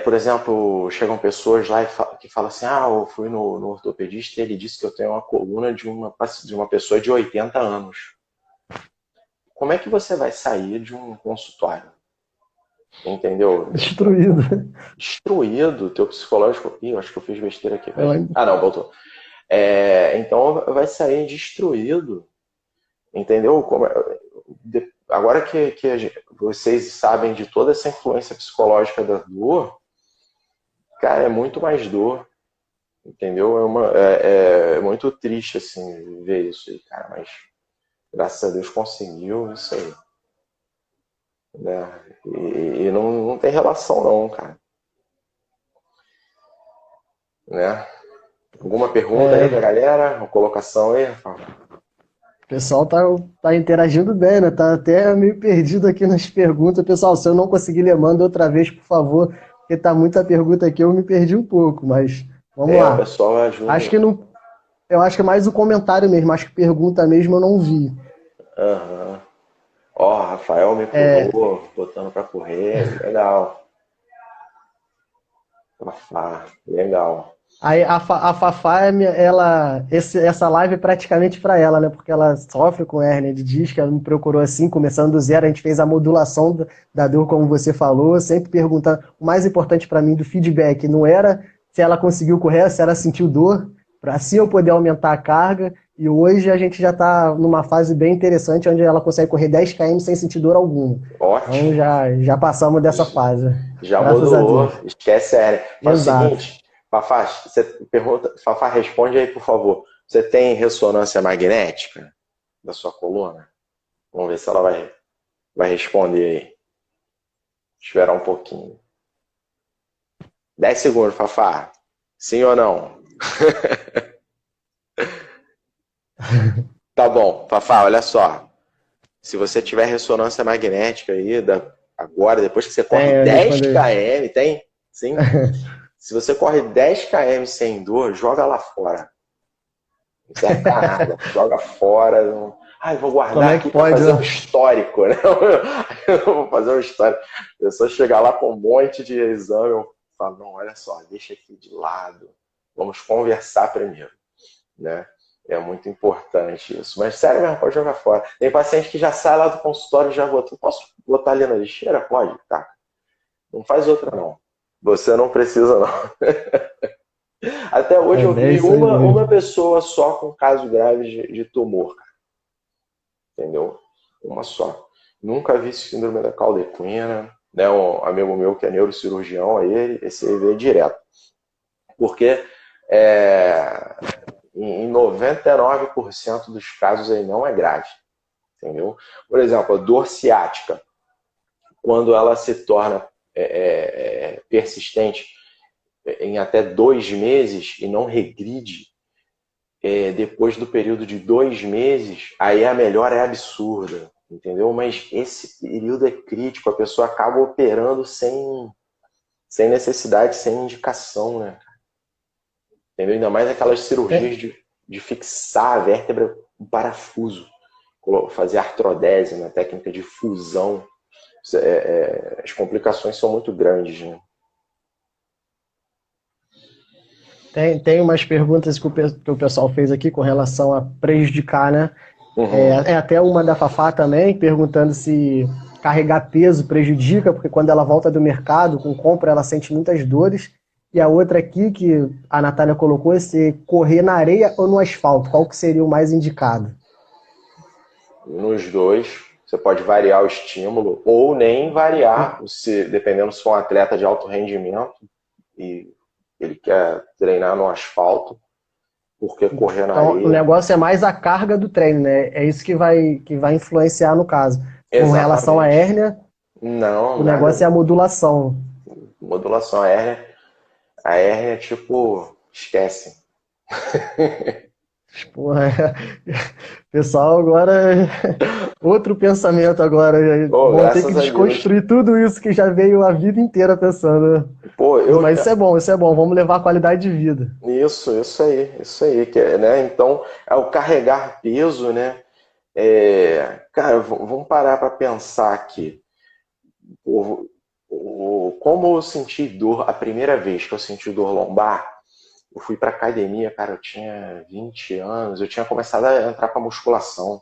por exemplo, chegam pessoas lá que falam assim: eu fui no ortopedista e ele disse que eu tenho uma coluna de uma pessoa de 80 anos. Como é que você vai sair de um consultório? Entendeu? Destruído. Destruído, teu psicológico. Ih, eu acho que eu fiz besteira aqui. Ela- Não, voltou. Então vai sair destruído, entendeu? Agora que vocês sabem de toda essa influência psicológica da dor, cara, é muito mais dor, entendeu? É muito triste, assim, ver isso aí, cara, mas graças a Deus conseguiu isso aí, né? E não tem relação não, cara, né? Alguma pergunta aí da O galera? Uma colocação aí, Rafael? pessoal tá interagindo bem, né? Tá até meio perdido aqui nas perguntas. Pessoal, se eu não conseguir ler, manda outra vez, por favor, porque tá muita pergunta aqui, eu me perdi um pouco, mas vamos O lá. pessoal Acho ajuda. que não, eu acho que é mais o comentário mesmo, acho que pergunta mesmo eu não vi. Aham. Ó, Rafael me pulou, botando pra correr. Legal. Fafá, legal. Aí a Fafá, essa live é praticamente para ela, né? Porque ela sofre com hérnia de disco, ela me procurou assim, começando do zero, a gente fez a modulação da dor, como você falou, sempre perguntando. O mais importante para mim do feedback não era se ela conseguiu correr, se ela sentiu dor, para assim eu poder aumentar a carga. E hoje a gente já está numa fase bem interessante, onde ela consegue correr 10 km sem sentir dor alguma. Então Ótimo. já passamos dessa fase, Já graças a modulou. Deus. Esquece a hérnia. Faz o Exato. seguinte, Fafá, você pergunta, Fafá, responde aí, por favor. Você tem ressonância magnética da sua coluna? Vamos ver se ela vai responder aí. Esperar um pouquinho. 10 segundos, Fafá. Sim ou não? Tá bom, Fafá, olha só. Se você tiver ressonância magnética aí, agora, depois que você corre eu 10 respondi. km, tem? Sim. Se você corre 10 km sem dor, joga lá fora. Não serve pra nada. Joga fora. Não... Ah, eu vou Como guardar é que aqui para pode, fazer um né? histórico, né? Eu vou fazer um histórico. A pessoa chegar lá com um monte de exame, eu falo, não, olha só, deixa aqui de lado. Vamos conversar primeiro, né? É muito importante isso. Mas sério mesmo, pode jogar fora. Tem paciente que já sai lá do consultório e já botou. Posso botar ali na lixeira? Pode, tá. Não faz outra, não. Você não precisa, não. Até hoje eu É vi isso aí uma mesmo. pessoa só com caso grave de tumor, entendeu? Uma só. Nunca vi síndrome da caldequina, né? Um amigo meu que é neurocirurgião, aí esse aí veio direto. Porque é, em 99% dos casos aí não é grave, entendeu? Por exemplo, a dor ciática, quando ela se torna persistente em até 2 meses e não regride depois do período de 2 meses, aí a melhora é absurda, entendeu? Mas esse período é crítico, a pessoa acaba operando sem necessidade, sem indicação, né? Entendeu? Ainda mais aquelas cirurgias de fixar a vértebra com parafuso, fazer artrodese na técnica de fusão. As complicações são muito grandes, né? Tem umas perguntas que o pessoal fez aqui com relação a prejudicar, né? Uhum. Até uma da Fafá também, perguntando se carregar peso prejudica, porque quando ela volta do mercado com compra, ela sente muitas dores. E a outra aqui, que a Natália colocou, é se correr na areia ou no asfalto, qual que seria o mais indicado? Nos dois, você pode variar o estímulo ou nem variar, dependendo se for um atleta de alto rendimento e ele quer treinar no asfalto, porque correr na Então, o areia. negócio é mais a carga do treino, né? É isso que vai influenciar no caso. Com relação à Exatamente. hérnia, Não, o nada a negócio é a ver. modulação. Modulação a hérnia, tipo, esquece. Porra, pessoal, agora outro pensamento agora. Oh, Vão ter que graças a Deus. desconstruir tudo isso que já veio a vida inteira pensando. Pô, Mas isso é bom, isso é bom. Vamos levar a qualidade de vida. isso aí, né? Então, é o carregar peso, né? Cara, vamos parar para pensar aqui. Como eu senti dor a primeira vez que eu senti dor lombar, eu fui para academia, cara, eu tinha 20 anos, eu tinha começado a entrar para musculação,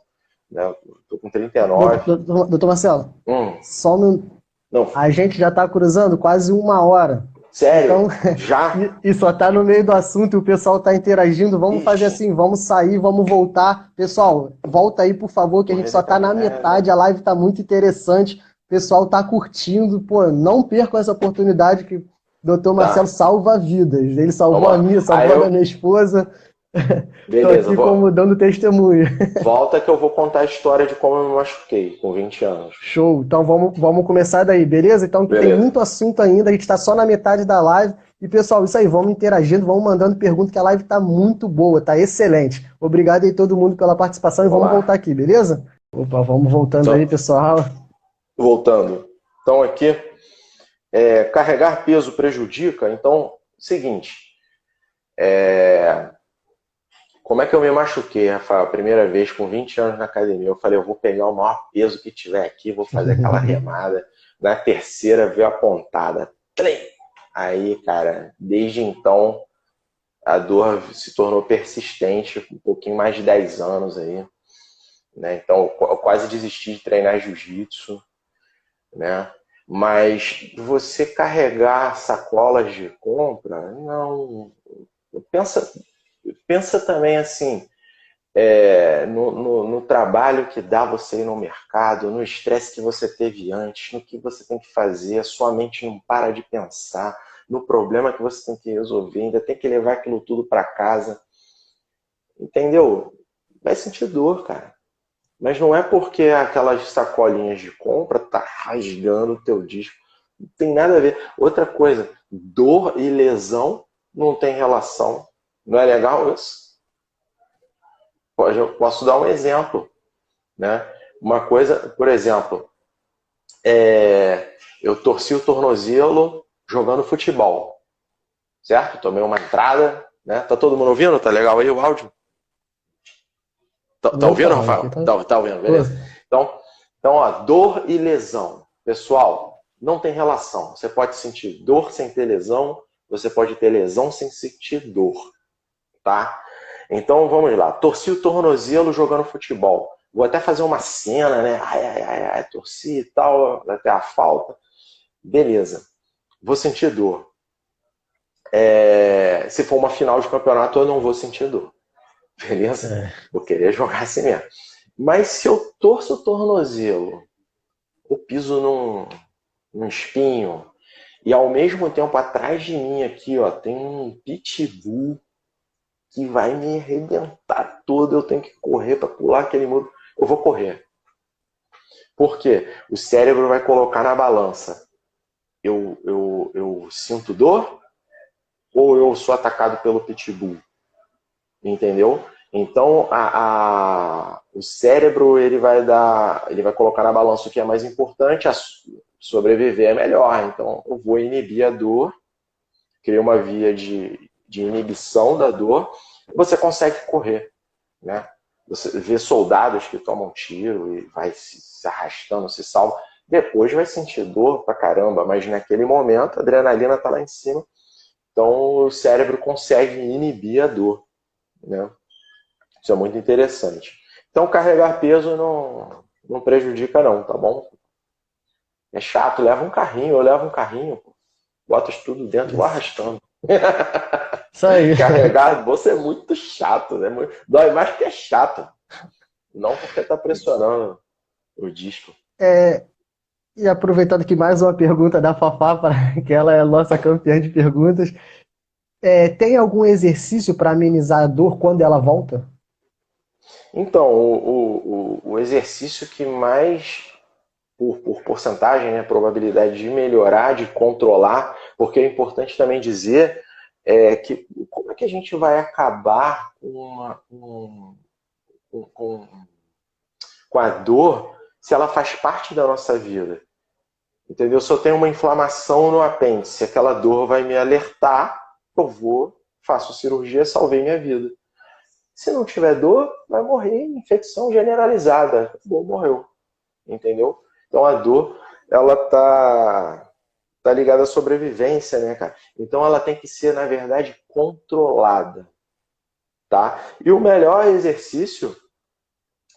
né? Eu tô com 39. Doutor Marcelo, Hum, só um, não, a gente já está cruzando quase 1 hora. sério? Então, Já? e só está no meio do assunto e o pessoal está interagindo. Vamos fazer Ixi, assim, vamos sair, vamos voltar. Pessoal, volta aí, por favor, que a gente só corrida está na caminhada. metade. A live está muito interessante. O pessoal está curtindo. Pô, não percam essa oportunidade que o doutor Marcelo Tá, salva vidas. Ele vamos salvou a lá. minha, Aí salvou a da eu, minha esposa. Estou beleza, aqui como dando testemunho. volta que eu vou contar a história de como eu me machuquei com 20 anos. Show. Então vamos começar daí, beleza? Então que tem Beleza, muito assunto ainda, a gente está só na metade da live. E pessoal, isso aí, vamos interagindo, vamos mandando perguntas, que a live está muito boa, tá excelente. Obrigado aí todo mundo pela participação e vamos vamos voltar lá. aqui, beleza? Opa, vamos voltando Então, aí, pessoal. voltando. Então aqui, carregar peso prejudica? Então, seguinte, como é que eu me machuquei, Rafael? A primeira vez com 20 anos na academia, eu falei, eu vou pegar o maior peso que tiver aqui, vou fazer aquela remada. Na terceira veio a pontada. Trem! Aí, cara, desde então a dor se tornou persistente, um pouquinho mais de 10 anos aí, né? Então eu quase desisti de treinar jiu-jitsu, né? Mas você carregar sacolas de compra, não. Pensa, pensa também assim, no trabalho que dá você ir no mercado, no estresse que você teve antes, no que você tem que fazer, a sua mente não para de pensar, no problema que você tem que resolver, ainda tem que levar aquilo tudo para casa, entendeu? Vai sentir dor, cara. Mas não é porque aquelas sacolinhas de compra tá rasgando o teu disco. Não tem nada a ver. Outra coisa, dor e lesão não tem relação. Não é legal isso? Eu posso dar um exemplo, né? Uma coisa, por exemplo, eu torci o tornozelo jogando futebol, certo? Tomei uma entrada, né? Tá todo mundo ouvindo? Tá legal aí o áudio? Tá ouvindo, Opa, aqui Rafael? tá. Tá ouvindo, Tô. beleza? Então, ó, dor e lesão. Pessoal, não tem relação. Você pode sentir dor sem ter lesão, você pode ter lesão sem sentir dor, tá? Então, vamos lá. Torci o tornozelo jogando futebol. Vou até fazer uma cena, né? Ai, torci e tal, até a falta. Beleza. Vou sentir dor. Se for uma final de campeonato, eu não vou sentir dor. Beleza? É. Vou querer jogar assim mesmo. Mas se eu torço o tornozelo, eu piso num espinho, e ao mesmo tempo atrás de mim aqui, ó, tem um pitbull que vai me arrebentar todo, eu tenho que correr para pular aquele muro, eu vou correr. Por quê? O cérebro vai colocar na balança. Eu sinto dor ou eu sou atacado pelo pitbull? Entendeu? Então o cérebro ele vai colocar na balança o que é mais importante, sobreviver é melhor. Então eu vou inibir a dor, criar uma via de inibição da dor, e você consegue correr, né? Você vê soldados que tomam tiro e vai se arrastando, se salva, depois vai sentir dor pra caramba, mas naquele momento a adrenalina tá lá em cima, então o cérebro consegue inibir a dor, né? Isso é muito interessante. Então, carregar peso não prejudica não, tá bom? É chato, leva um carrinho, eu levo um carrinho, bota tudo dentro e vou Isso. arrastando. Isso aí. Carregar você é muito chato, né? Dói mais porque é chato, não porque tá pressionando o disco. É, e aproveitando que mais uma pergunta da Fafá, que ela é a nossa campeã de perguntas, tem algum exercício para amenizar a dor quando ela volta? Então, o exercício que mais, por porcentagem, né, probabilidade de melhorar, de controlar, porque é importante também dizer que como é que a gente vai acabar com, com a dor se ela faz parte da nossa vida? Entendeu? Se eu tenho uma inflamação no apêndice, aquela dor vai me alertar, eu vou, faço cirurgia, salvei minha vida. Se não tiver dor, vai morrer, infecção generalizada. Acabou, morreu. Entendeu? Então a dor, ela tá ligada à sobrevivência, né, cara? Então ela tem que ser, na verdade, controlada, tá? E o melhor exercício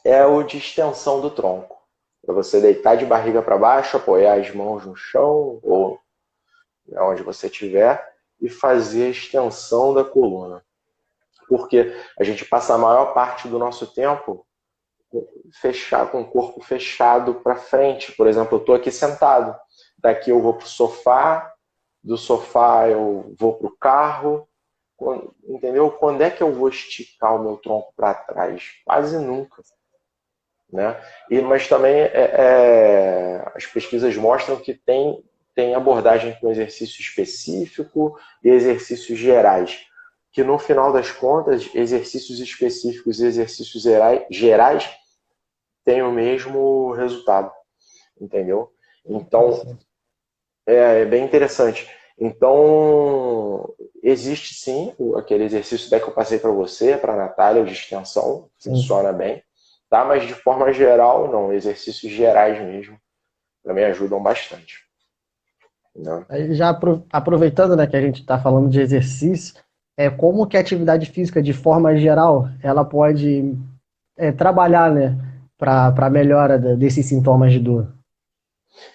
é o de extensão do tronco. Para você deitar de barriga para baixo, apoiar as mãos no chão ou onde você estiver e fazer a extensão da coluna. Porque a gente passa a maior parte do nosso tempo com o corpo fechado para frente. Por exemplo, eu estou aqui sentado. Daqui eu vou para o sofá, do sofá eu vou para o carro. Entendeu? Quando é que eu vou esticar o meu tronco para trás? Quase nunca. Né? Mas também as pesquisas mostram que tem abordagem com exercício específico e exercícios gerais. Que no final das contas, exercícios específicos e exercícios gerais têm o mesmo resultado. Entendeu? Então, Interessante. é bem interessante. Então, existe sim aquele exercício que eu passei para você, para a Natália, de extensão, Sim. funciona bem, tá? Mas de forma geral, não, exercícios gerais mesmo, também ajudam bastante. Né? Aí já aproveitando, né, que a gente está falando de exercício, como que a atividade física, de forma geral, ela pode trabalhar, né, para melhora desses sintomas de dor?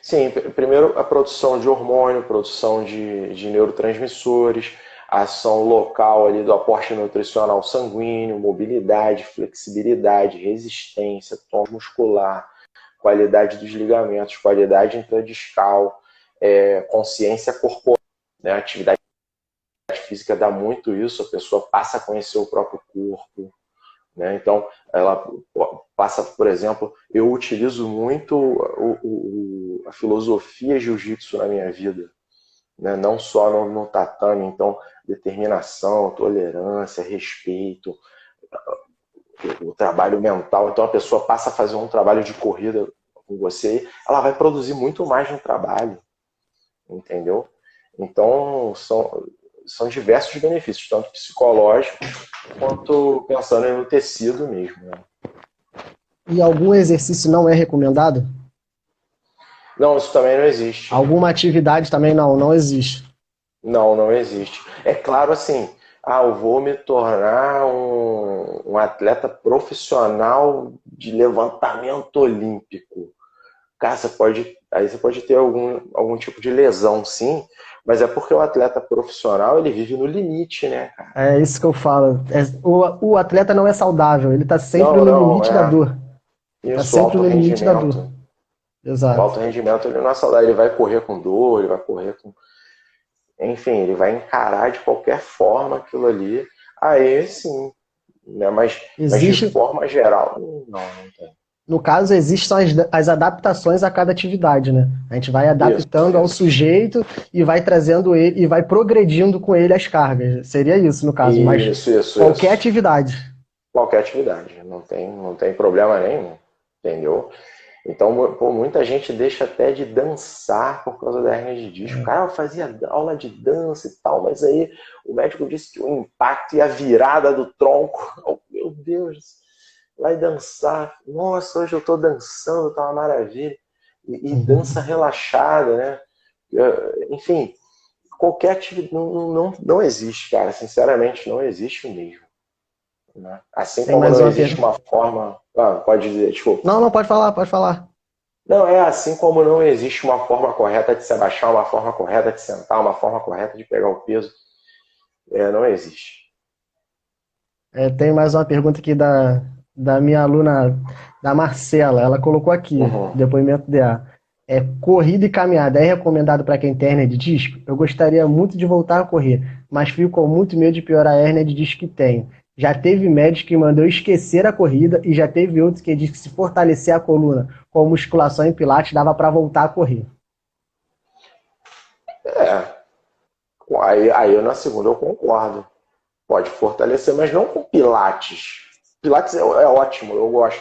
Sim, primeiro a produção de hormônio, produção de neurotransmissores, a ação local ali do aporte nutricional sanguíneo, mobilidade, flexibilidade, resistência, tônus muscular, qualidade dos ligamentos, qualidade intradiscal, consciência corporal, né? A atividade física dá muito isso, a pessoa passa a conhecer o próprio corpo, né? Então, ela passa, por exemplo, eu utilizo muito a filosofia jiu-jitsu na minha vida, né? Não só no tatame, então, determinação, tolerância, respeito, o trabalho mental. Então a pessoa passa a fazer um trabalho de corrida com você, ela vai produzir muito mais no trabalho, entendeu? Então são diversos benefícios, tanto psicológicos quanto pensando no tecido mesmo, né? E algum exercício não é recomendado? Não, isso também não existe. Alguma atividade também não existe. Não, não existe. É claro assim, eu vou me tornar um atleta profissional de levantamento olímpico. Cara, aí você pode ter algum tipo de lesão, sim, mas é porque o atleta profissional, ele vive no limite, né, cara? É isso que eu falo. O atleta não é saudável, ele está sempre Não, no não, limite da dor. Ele está isso, o sempre alto no limite da dor. rendimento. O Exato. alto rendimento, ele não é saudável, ele vai correr com dor, ele vai correr com... Enfim, ele vai encarar de qualquer forma aquilo ali. Aí sim, né? Mas de Existe, forma geral, não tem. no caso, existem as adaptações a cada atividade, né? A gente vai Isso, adaptando ao isso. sujeito e vai trazendo ele e vai progredindo com ele as cargas. Seria isso, no caso, mas qualquer Isso. atividade. Qualquer atividade, não tem problema nenhum, entendeu? Então, pô, muita gente deixa até de dançar por causa da hernia de disco. Cara, eu fazia aula de dança e tal, mas aí o médico disse que o impacto e a virada do tronco, oh, meu Deus, vai dançar. Nossa, hoje eu tô dançando, tá uma maravilha. E dança relaxada, né? Enfim, qualquer atividade não existe, cara. Sinceramente, não existe mesmo. Né? Assim Tem como mais não uma existe pergunta. uma forma. Pode dizer, desculpa. Não, pode falar, pode falar. Não, é assim como não existe uma forma correta de se abaixar, uma forma correta de sentar, uma forma correta de pegar o peso. Não existe. Tem mais uma pergunta aqui da minha aluna, da Marcela. Ela colocou aqui, Uhum. depoimento dela. Corrida e caminhada é recomendado para quem tem hérnia de disco? Eu gostaria muito de voltar a correr, mas fico com muito medo de piorar a hérnia de disco que tenho. Já teve médico que mandou esquecer a corrida e já teve outros que disse que se fortalecer a coluna com musculação e pilates dava para voltar a correr. É. Aí na segunda eu concordo. Pode fortalecer, mas não com pilates. Pilates é ótimo, eu gosto.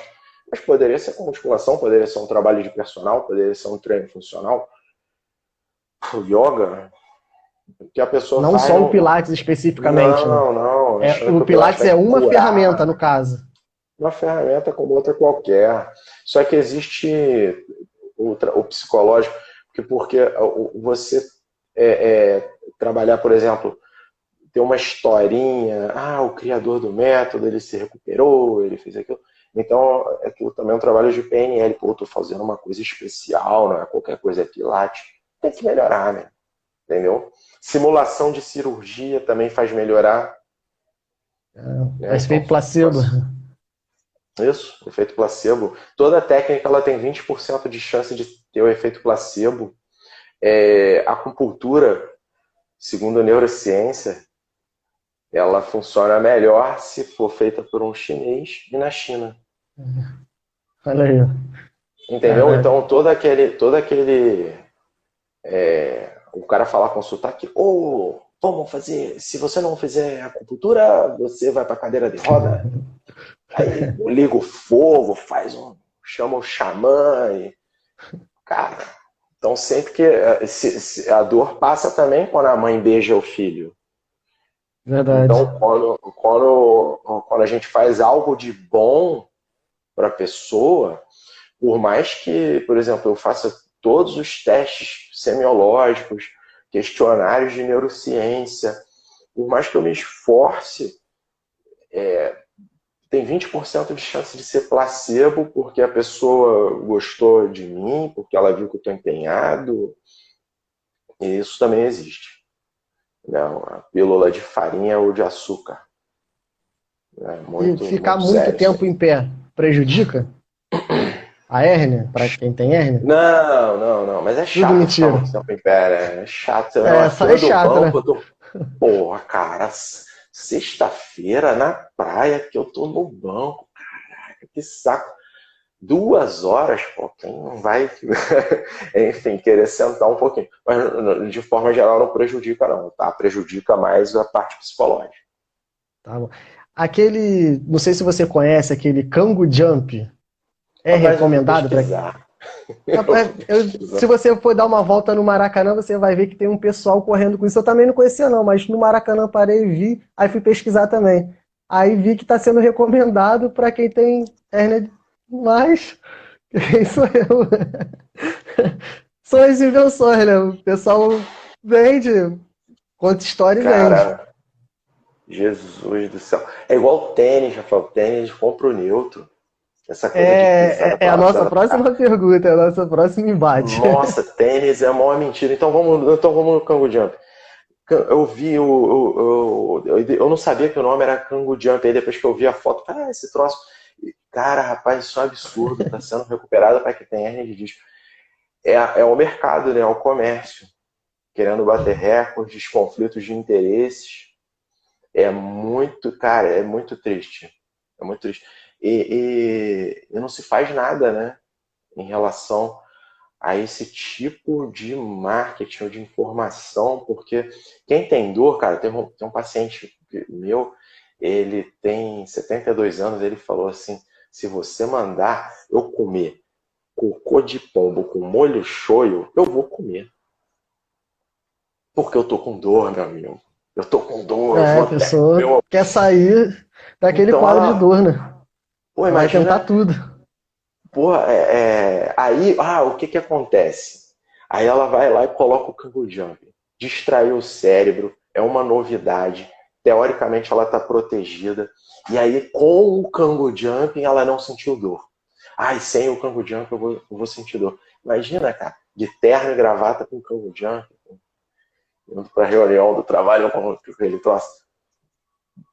Mas poderia ser com musculação, poderia ser um trabalho de personal, poderia ser um treino funcional. O yoga, que a pessoa Não faz só o no... pilates especificamente, né? Não, achando O que o Pilates pilates vai é uma ferramenta, curar. no caso. Uma ferramenta como outra qualquer. Só que existe o psicológico, porque você trabalhar, por exemplo, ter uma historinha, o criador do método, ele se recuperou, ele fez aquilo. Então, aquilo também é um trabalho de PNL. Pô, eu tô fazendo uma coisa especial, não é qualquer coisa, é Pilates. Tem que melhorar, né? Entendeu? Simulação de cirurgia também faz melhorar. Né? Então, Efeito placebo. isso, efeito placebo. Toda técnica ela tem 20% de chance de ter o efeito placebo. A acupuntura, segundo a neurociência, ela funciona melhor se for feita por um chinês e na China. Olha aí. Entendeu? Caraca. Então todo aquele o cara falar com sotaque, vamos fazer, se você não fizer acupuntura, você vai para cadeira de roda. Aí liga o fogo, chama o xamã e, cara, então sempre que a dor passa também quando a mãe beija o filho. Verdade. Então quando a gente faz algo de bom para a pessoa, por mais que, por exemplo, eu faça todos os testes semiológicos, questionários de neurociência, por mais que eu me esforce, tem 20% de chance de ser placebo, porque a pessoa gostou de mim, porque ela viu que eu estou empenhado. E isso também existe. Não, a pílula de farinha ou de açúcar. É E muito, ficar muito muito sério isso aí. tempo em pé prejudica a hérnia, para quem tem hérnia? Não, mas é Tudo chato ficar mentira. muito tempo em pé, né? É chato. Na Só é fila do chato, banco, né? eu tô. Porra, cara, sexta-feira na praia que eu tô no banco. Caraca, que saco. 2 horas, pô, quem não vai, enfim, querer sentar um pouquinho. Mas, de forma geral, não prejudica, não, tá? Prejudica mais a parte psicológica. Tá bom. aquele, não sei se você conhece, aquele Kangoo Jump, é Rapaz, eu vou recomendado para pesquisar. Eu vou se pesquisar. você for dar uma volta no Maracanã, você vai ver que tem um pessoal correndo com isso. Eu também não conhecia não, mas no Maracanã parei e vi, aí fui pesquisar também. Aí vi que está sendo recomendado para quem tem hérnia, mas quem sou eu? São as invenções, né? O pessoal vende, conta história e vende. Cara, Jesus do céu. É igual o tênis, Rafael. Tênis compra o neutro. Essa coisa de pisar É a nossa passando. próxima pergunta, é a nossa próxima embate. Nossa, tênis é a maior mentira. Então vamos no Kangoo Jump. Eu vi eu não sabia que o nome era Kangoo Jump. Aí depois que eu vi a foto, esse troço. Cara, rapaz, isso é um absurdo. Tá sendo recuperado para que tem hernia de disco. É o mercado, né? É o comércio. Querendo bater recordes, conflitos de interesses. É muito, cara, é muito triste. É muito triste. E não se faz nada, né? Em relação a esse tipo de marketing ou de informação, porque quem tem dor, cara, tem um paciente meu, ele tem 72 anos, ele falou assim, se você mandar eu comer cocô de pombo com molho shoyu, eu vou comer. Porque eu tô com dor, meu amigo. Eu tô com dor, eu É, vou a até pessoa meu. quer sair daquele Então, quadro de dor, né? pô, Vai tentar imagina. tudo. Porra, aí, o que que acontece? Aí ela vai lá e coloca o Kangoo Jump. Distraiu o cérebro, é uma novidade. Teoricamente ela está protegida. E aí, com o Kangoo Jump, ela não sentiu dor. Ai, sem o Kangoo Jump eu vou sentir dor. Imagina, cara, de terno e gravata com o Kangoo Jump, indo pra reunião do trabalho com aquele troço.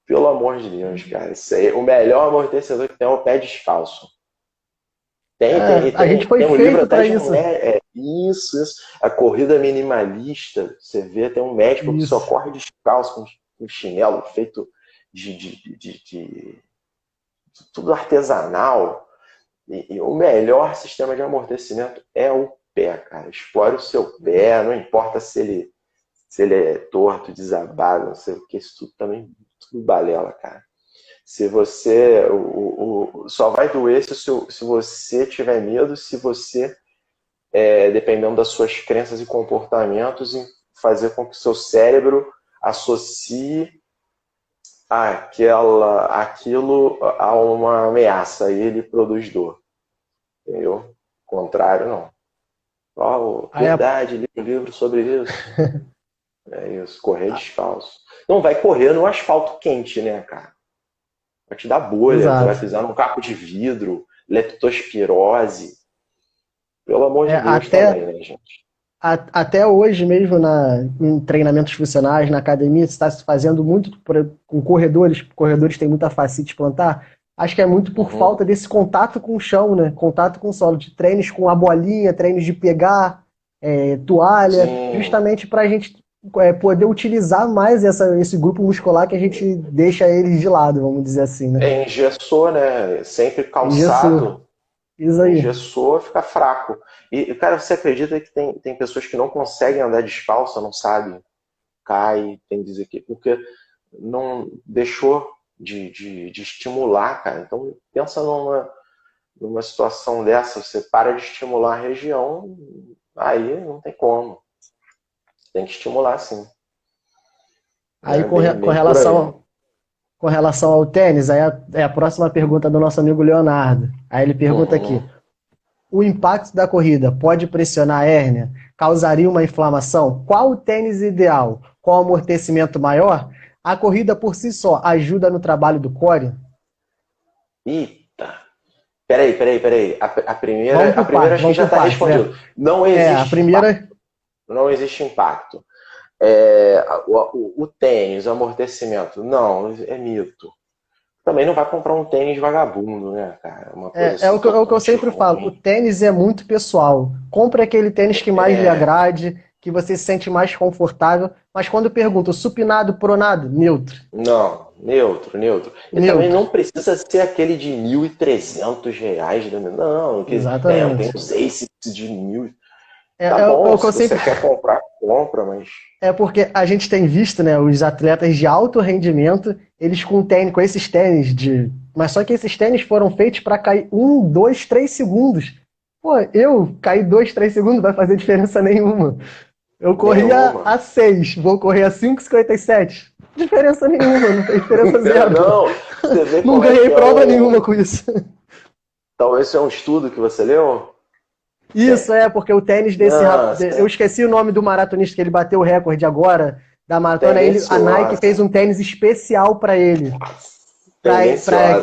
Pelo amor de Deus, cara. Isso aí, o melhor amortecedor que tem é o pé descalço. É, a gente foi Tem um livro feito até para de um isso. médico. Isso. A corrida minimalista. Você vê, tem um médico que só Isso. corre descalço com chinelo feito de tudo artesanal. E o melhor sistema de amortecimento é o pé, cara. Explore o seu pé, não importa se ele é torto, desabado, não sei o que, isso tudo também, tudo balela, cara. Se você. Só vai doer se você tiver medo, se você, dependendo das suas crenças e comportamentos, em fazer com que o seu cérebro associe aquilo a uma ameaça e ele produz dor. Entendeu? Contrário, não. Aí Verdade, li um livro sobre isso. É isso, correr descalço. Não vai correr no asfalto quente, né, cara? Vai te dar bolha, você vai exato. pisar num caco de vidro, leptospirose. Pelo amor É, de Deus também, né, gente? até hoje mesmo em treinamentos funcionais, na academia, está se fazendo muito com corredores. Corredores têm muita fascite plantar. Acho que é muito por Uhum. falta desse contato com o chão, né? Contato com o solo, de treinos com a bolinha, treinos de pegar, toalha, Sim, justamente para a gente poder utilizar mais esse grupo muscular que a gente deixa eles de lado, vamos dizer assim, né? engessou, né? Sempre Engessou. calçado, Isso aí. engessou, fica fraco. Cara, você acredita que tem pessoas que não conseguem andar descalça, não sabem? Cai, tem que dizer que porque não deixou de estimular, cara. Então, pensa numa situação dessa, você para de estimular a região, aí não tem como. Tem que estimular, sim. Aí É bem, com bem por aí. relação ao tênis, aí é a próxima pergunta do nosso amigo Leonardo. Aí ele pergunta aqui: Uhum. o impacto da corrida pode pressionar a hérnia? Causaria uma inflamação? Qual o tênis ideal? Qual o amortecimento maior? A corrida por si só ajuda no trabalho do core? Eita. Peraí. A primeira, Vamos a por primeira partes, acho que vamos já por está partes. respondido. Não A existe impacto. primeira. Não existe impacto. O tênis, o amortecimento, não, é mito. Também não vai comprar um tênis vagabundo, né, cara? Uma coisa É assim o que eu totalmente sempre falo, o ruim. tênis é muito pessoal. Compre aquele tênis que mais lhe É, agrade, que você se sente mais confortável. Mas quando eu pergunto supinado, pronado, neutro. não, neutro. E também Neutro. não precisa ser aquele de R$ 1.300, né? Não, tem Exatamente. os Asics de 1.000. É, Tá é bom, o que se eu você sempre. quer comprar, compra, mas... É porque a gente tem visto, né, os atletas de alto rendimento, eles com tênis, com esses tênis de... Mas só que esses tênis foram feitos para cair 1, 2, 3 segundos. Pô, eu cair 2, 3 segundos vai fazer diferença nenhuma. Eu corria Nenhuma. a 6, vou correr a 5,57. Diferença nenhuma, não fez diferença zero. Não, você vê Não como é ganhei que é prova nenhuma com isso. Talvez seja um estudo que você leu? Isso, porque o tênis desse eu Nossa, esqueci o nome do maratonista que ele bateu o recorde agora da maratona. A Nike fez tendenciosa. um tênis especial para ele. Para Tendenciosa.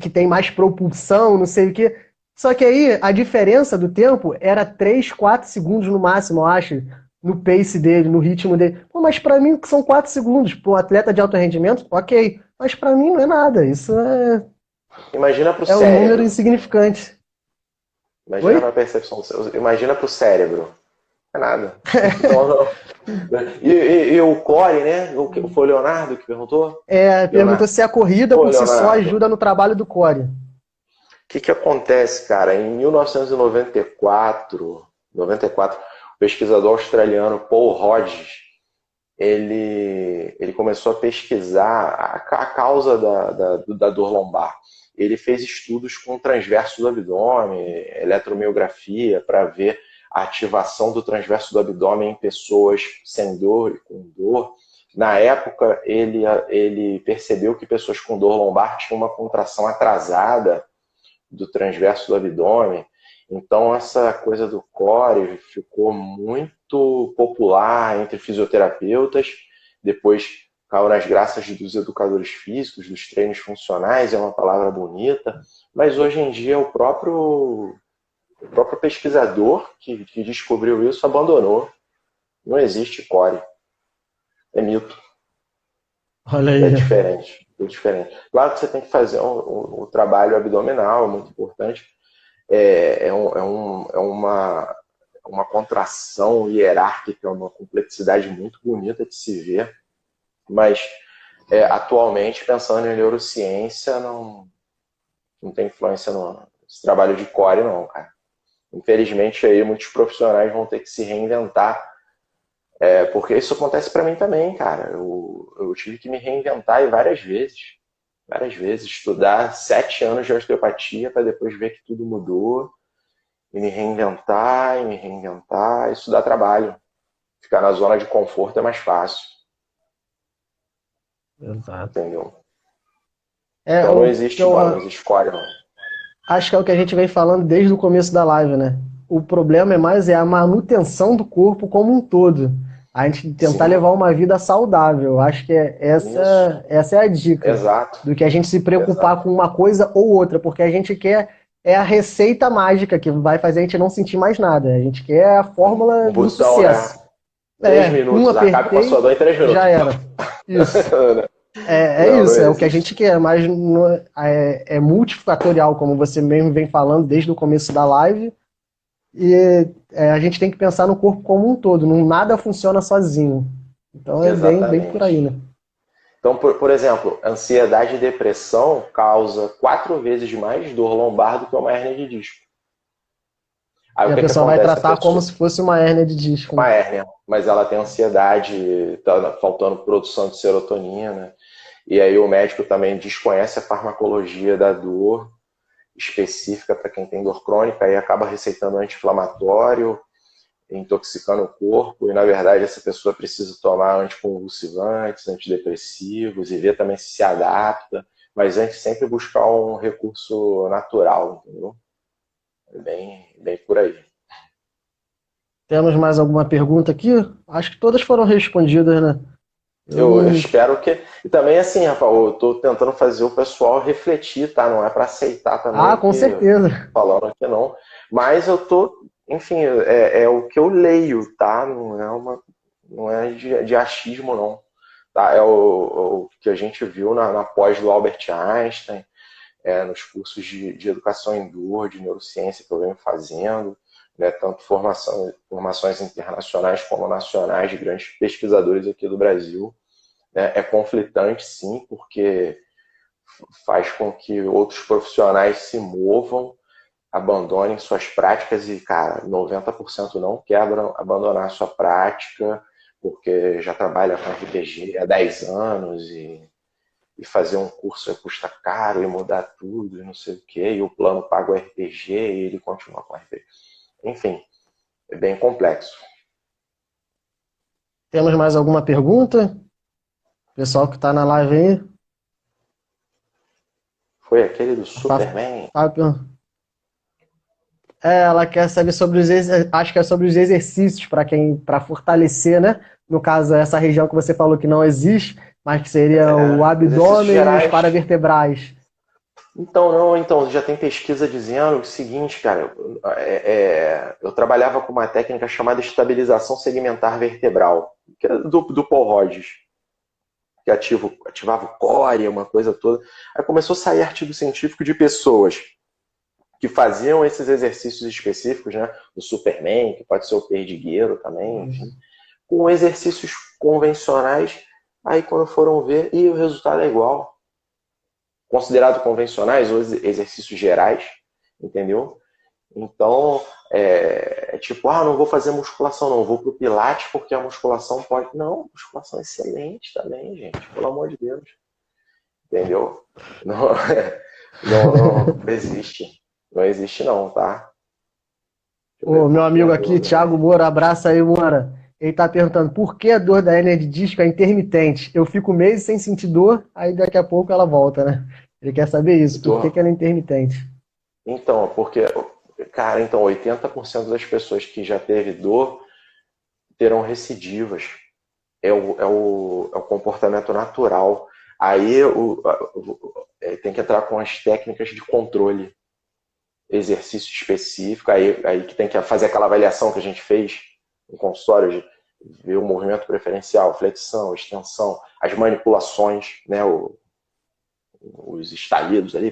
que tem mais propulsão, não sei o que. Só que aí a diferença do tempo era 3, 4 segundos no máximo, eu acho, no pace dele, no ritmo dele. Pô, mas para mim são 4 segundos. Pô, atleta de alto rendimento, ok. Mas para mim não é nada. Isso Imagina para o é um número cérebro. insignificante. Imagina Oi? para a percepção do cérebro. Imagina para o cérebro. Não é nada. Então, não. E o Core, né? Foi o Leonardo que perguntou? Perguntou Leonardo. se a corrida Pô, por si só Leonardo, ajuda no trabalho do core. o que acontece, cara? Em 1994, o pesquisador australiano Paul Hodges, ele começou a pesquisar a causa da dor lombar. Ele fez estudos com transverso do abdômen, eletromiografia, para ver a ativação do transverso do abdômen em pessoas sem dor e com dor. Na época, ele percebeu que pessoas com dor lombar tinham uma contração atrasada do transverso do abdômen. Então, essa coisa do core ficou muito popular entre fisioterapeutas, depois caiu nas graças dos educadores físicos, dos treinos funcionais, é uma palavra bonita, mas hoje em dia o próprio pesquisador que descobriu isso abandonou. Não existe core. É mito. Olha aí. É diferente. É diferente. Claro que você tem que fazer um trabalho abdominal, é muito importante. É uma contração hierárquica, uma complexidade muito bonita de se ver, mas atualmente, pensando em neurociência, não tem influência nesse trabalho de core, não, cara. Infelizmente, aí muitos profissionais vão ter que se reinventar, porque isso acontece para mim também, cara. Eu tive que me reinventar várias vezes, estudar 7 anos de osteopatia para depois ver que tudo mudou, e me reinventar, isso dá trabalho. Ficar na zona de conforto é mais fácil, Exato. entendeu? Então não existe core, não. Acho que é o que a gente vem falando desde o começo da live, né? O problema mais a manutenção do corpo como um todo. A gente tentar Sim, levar uma vida saudável. Acho que essa é a dica. exato. Do que a gente se preocupar Exato. com uma coisa ou outra, porque a gente quer a receita mágica que vai fazer a gente não sentir mais nada. A gente quer a fórmula do Botão, sucesso. né? 3 minutos, acabe com a sua dor em 3 minutos. Já era. Isso. Isso, é o que a gente quer, mas é multifatorial, como você mesmo vem falando desde o começo da live, e a gente tem que pensar no corpo como um todo, nada funciona sozinho. Então é bem por aí, né? Então, por exemplo, ansiedade e depressão causa 4 vezes mais dor lombar do que uma hérnia de disco. Aí, E a pessoa vai tratar como se fosse uma hérnia de disco. Uma hérnia, mas ela tem ansiedade, tá faltando produção de serotonina. E aí o médico também desconhece a farmacologia da dor específica para quem tem dor crônica e acaba receitando anti-inflamatório, intoxicando o corpo. E na verdade essa pessoa precisa tomar anticonvulsivantes, antidepressivos e ver também se adapta. Mas antes sempre buscar um recurso natural, entendeu? É bem por aí. Temos mais alguma pergunta aqui? Acho que todas foram respondidas, né? Eu espero que... E também, assim, Rafael, eu tô tentando fazer o pessoal refletir, tá? Não é para aceitar também. Ah, com certeza. Falando aqui não. Mas eu tô... Enfim, é o que eu leio, tá? Não é de achismo, não. Tá? É o que a gente viu na pós do Albert Einstein, nos cursos de educação em dor, de neurociência que eu venho fazendo, né? Tanto formações internacionais como nacionais de grandes pesquisadores aqui do Brasil. É conflitante, sim, porque faz com que outros profissionais se movam abandonem suas práticas e, cara, 90% não quebram abandonar a sua prática, porque já trabalha com RPG há 10 anos e fazer um curso custa caro e mudar tudo e não sei o quê, e o plano paga o RPG e ele continua com o RPG. Enfim, é bem complexo. Temos mais alguma pergunta? Pessoal que está na live aí. Foi aquele do Fá- Superman? Fábio. Ela quer saber sobre acho que é sobre os exercícios para fortalecer, né? No caso, essa região que você falou que não existe, mas que seria o Exercícios abdômen e os gerais. paravertebrais. Então, já tem pesquisa dizendo o seguinte, cara, eu trabalhava com uma técnica chamada estabilização segmentar vertebral, que era do Paul Rogers, que ativava o core, uma coisa toda. Aí começou a sair artigo científico de pessoas que faziam esses exercícios específicos, né, do Superman, que pode ser o perdigueiro também, enfim, com exercícios convencionais, aí quando foram ver, e o resultado é igual. Considerado convencionais ou exercícios gerais, entendeu? Então, tipo, não vou fazer musculação, não, vou pro Pilates porque a musculação pode. Não, musculação é excelente também, gente, pelo amor de Deus. Entendeu? Não, não existe. Não existe, não, tá? O meu amigo aqui, Dúvida, Thiago né? Moura, abraça aí, Moura. Ele tá perguntando por que a dor da hérnia de disco é intermitente. Eu fico meses sem sentir dor, aí daqui a pouco ela volta, né? Ele quer saber isso, por que ela é intermitente? Então, porque, cara, 80% das pessoas que já teve dor terão recidivas. É o comportamento natural. Aí tem que entrar com as técnicas de controle, exercício específico, aí que tem que fazer aquela avaliação que a gente fez no consultório, de ver o movimento preferencial, flexão, extensão, as manipulações, né, os estalidos ali,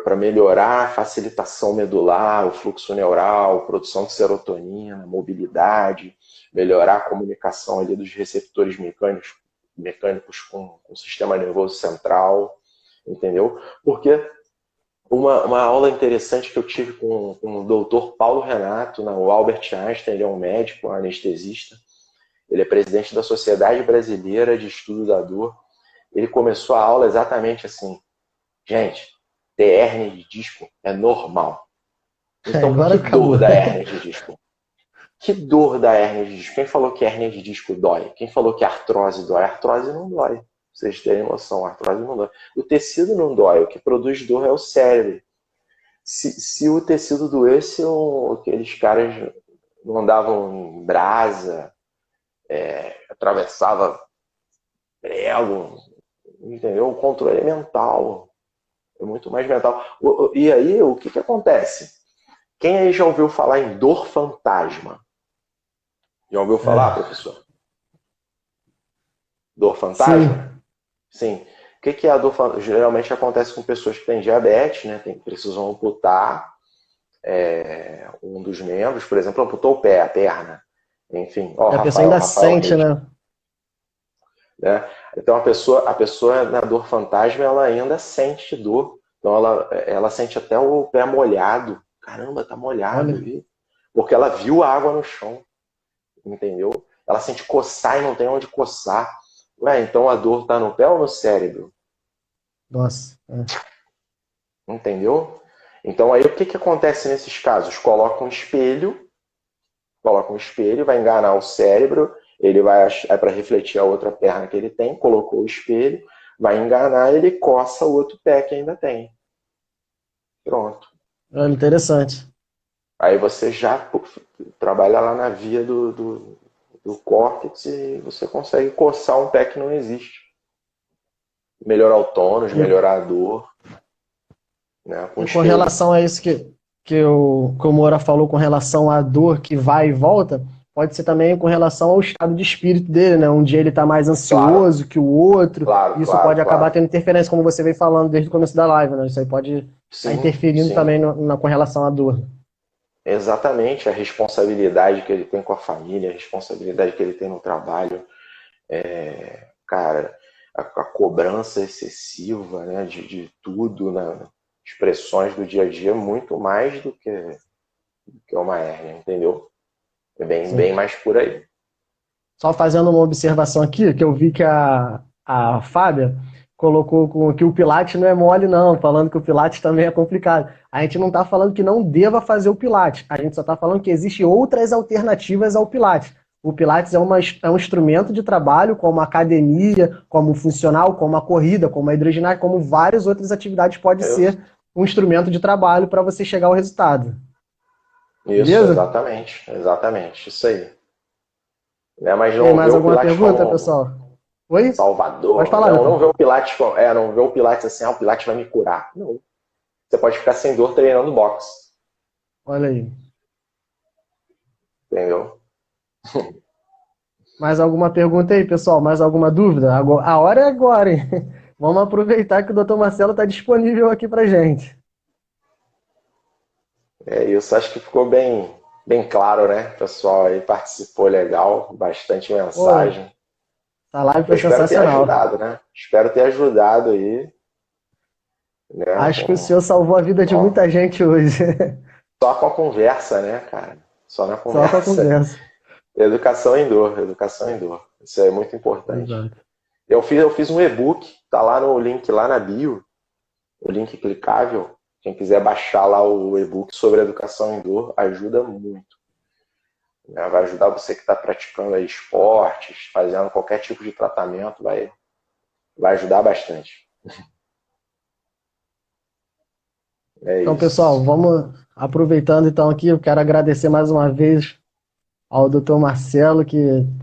para melhorar a facilitação medular, o fluxo neural, produção de serotonina, mobilidade, melhorar a comunicação ali dos receptores mecânicos com o sistema nervoso central, entendeu? Porque uma aula interessante que eu tive com o doutor Paulo Renato, o Albert Einstein, ele é um médico, um anestesista, ele é presidente da Sociedade Brasileira de Estudo da Dor. Ele começou a aula exatamente assim: gente, ter hérnia de disco é normal. Então, Agora que acabou. dor da hérnia de disco? Que dor da hérnia de disco? Quem falou que hérnia de disco dói? Quem falou que artrose dói? Artrose não dói. Vocês terem noção, artrose não dói. O tecido não dói, o que produz dor é o cérebro. Se o tecido doesse, aqueles caras não andavam em brasa, atravessava prego, entendeu? O controle é mental, é muito mais mental. E aí, o que acontece? Quem aí já ouviu falar em dor fantasma? Já ouviu falar, professor? Dor fantasma? Sim. Sim. O que é a dor fantasma? Geralmente acontece com pessoas que têm diabetes, né? Precisam amputar um dos membros, por exemplo, amputou o pé, a perna. Enfim, ó, E a pessoa Rafael, ainda Rafael sente, Reis, né? né? Então a pessoa na dor fantasma, ela ainda sente dor. Então ela sente até o pé molhado. Caramba, tá molhado, Olha, viu? Porque ela viu a água no chão, entendeu? Ela sente coçar e não tem onde coçar. Ué, então a dor tá no pé ou no cérebro? nossa. Entendeu? Então aí o que acontece nesses casos? Coloca um espelho, vai enganar o cérebro, ele vai para refletir a outra perna que ele tem, colocou o espelho, vai enganar, ele coça o outro pé que ainda tem. Pronto. Olha, interessante. Aí você já trabalha lá na via do córtex e você consegue coçar um pé que não existe. Melhorar o tônus, E, melhorar a dor, né, com e com espelho. relação a isso que o Moura falou com relação à dor que vai e volta, pode ser também com relação ao estado de espírito dele, né? Um dia ele está mais Claro, ansioso que o outro, claro, e isso claro, pode acabar claro. tendo interferência, como você veio falando desde o começo da live, né? Isso aí pode estar Sim, interferindo sim. também com relação à dor. Exatamente a responsabilidade que ele tem com a família, a responsabilidade que ele tem no trabalho, cara, a cobrança excessiva, né, de tudo, né? expressões do dia a dia muito mais do que uma hérnia, entendeu? É bem mais por aí. Só fazendo uma observação aqui, que eu vi que a Fábia colocou que o Pilates não é mole, não, falando que o Pilates também é complicado. A gente não está falando que não deva fazer o Pilates, a gente só está falando que existem outras alternativas ao Pilates. O Pilates é um instrumento de trabalho, como a academia, como o funcional, como a corrida, como a hidroginástica, como várias outras atividades pode ser um instrumento de trabalho para você chegar ao resultado. Isso, Beleza? exatamente, isso aí. Né? Mas Tem não vê mais o alguma Pilates pergunta, como pessoal? Oi? Pode Salvador. falar, Não vê Vitor. o Pilates como, não vê o Pilates assim, o Pilates vai me curar. Não. Você pode ficar sem dor treinando boxe. Olha aí. Entendeu? Mais alguma pergunta aí, pessoal? Mais alguma dúvida? A hora é agora, hein? Vamos aproveitar que o Dr. Marcelo está disponível aqui para gente. É isso, acho que ficou bem claro, né? O pessoal aí participou legal, bastante Pô, mensagem. essa live Eu foi espero ter sensacional. ajudado, né? Espero ter ajudado aí, né? Acho que o senhor salvou a vida de muita gente hoje. Só com a conversa, né, cara? Só na Só com a conversa. conversa. Educação em dor, educação em dor. Isso é muito importante. Exato. Eu fiz um e-book, tá lá no link lá na bio, o link clicável. Quem quiser baixar lá o e-book sobre educação em dor, ajuda muito. Né? Vai ajudar você que está praticando aí esportes, fazendo qualquer tipo de tratamento, vai ajudar bastante. É Então, isso. pessoal, vamos aproveitando então aqui, eu quero agradecer mais uma vez ao Dr. Marcelo, que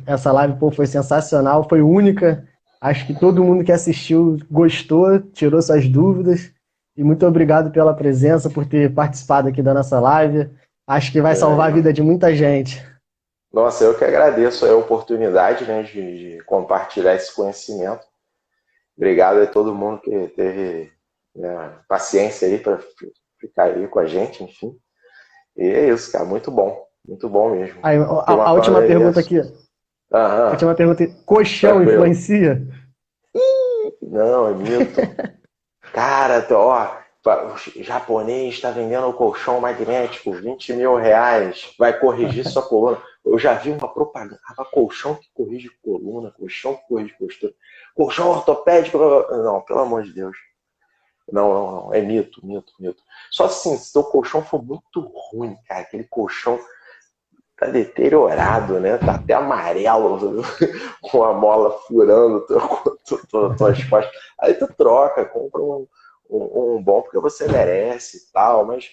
essa live pô, foi sensacional, foi única. Acho que todo mundo que assistiu gostou, tirou suas dúvidas. E muito obrigado pela presença, por ter participado aqui da nossa live. Acho que vai salvar a vida de muita gente. Nossa, eu que agradeço a oportunidade, né, de compartilhar esse conhecimento. Obrigado a todo mundo que teve, né, paciência aí para ficar aí com a gente, enfim. E é isso, cara, muito bom mesmo. Aí, a última pergunta aqui. Última pergunta. Colchão Tranquilo. influencia? Não, é mito. Cara, ó, o japonês está vendendo o colchão magnético, 20 mil reais, vai corrigir sua coluna. Eu já vi uma propaganda, colchão que corrige coluna, colchão que corrige postura, colchão ortopédico. Não, pelo amor de Deus. Não, é mito. Só assim, se o colchão for muito ruim, cara, aquele colchão tá deteriorado, né? Tá até amarelo, com a mola furando tuas costas. Aí tu troca, compra um bom porque você merece e tal, mas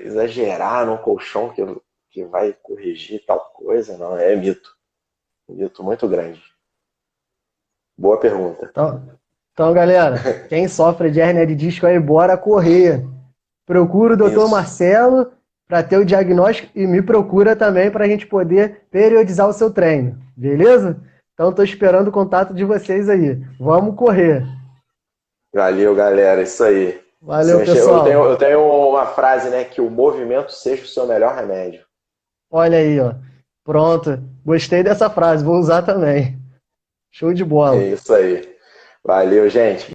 exagerar num colchão que vai corrigir tal coisa, não, é mito. Mito muito grande. Boa pergunta. Então, galera, quem sofre de hérnia de disco aí, bora correr. Procura o Dr. Isso. Marcelo para ter o diagnóstico e me procura também para a gente poder periodizar o seu treino, beleza? Então, estou esperando o contato de vocês aí. Vamos correr. Valeu, galera. Isso aí. Valeu, pessoal. Eu tenho uma frase, né? Que o movimento seja o seu melhor remédio. Olha aí, ó. Pronto. Gostei dessa frase. Vou usar também. Show de bola. É isso aí. Valeu, gente.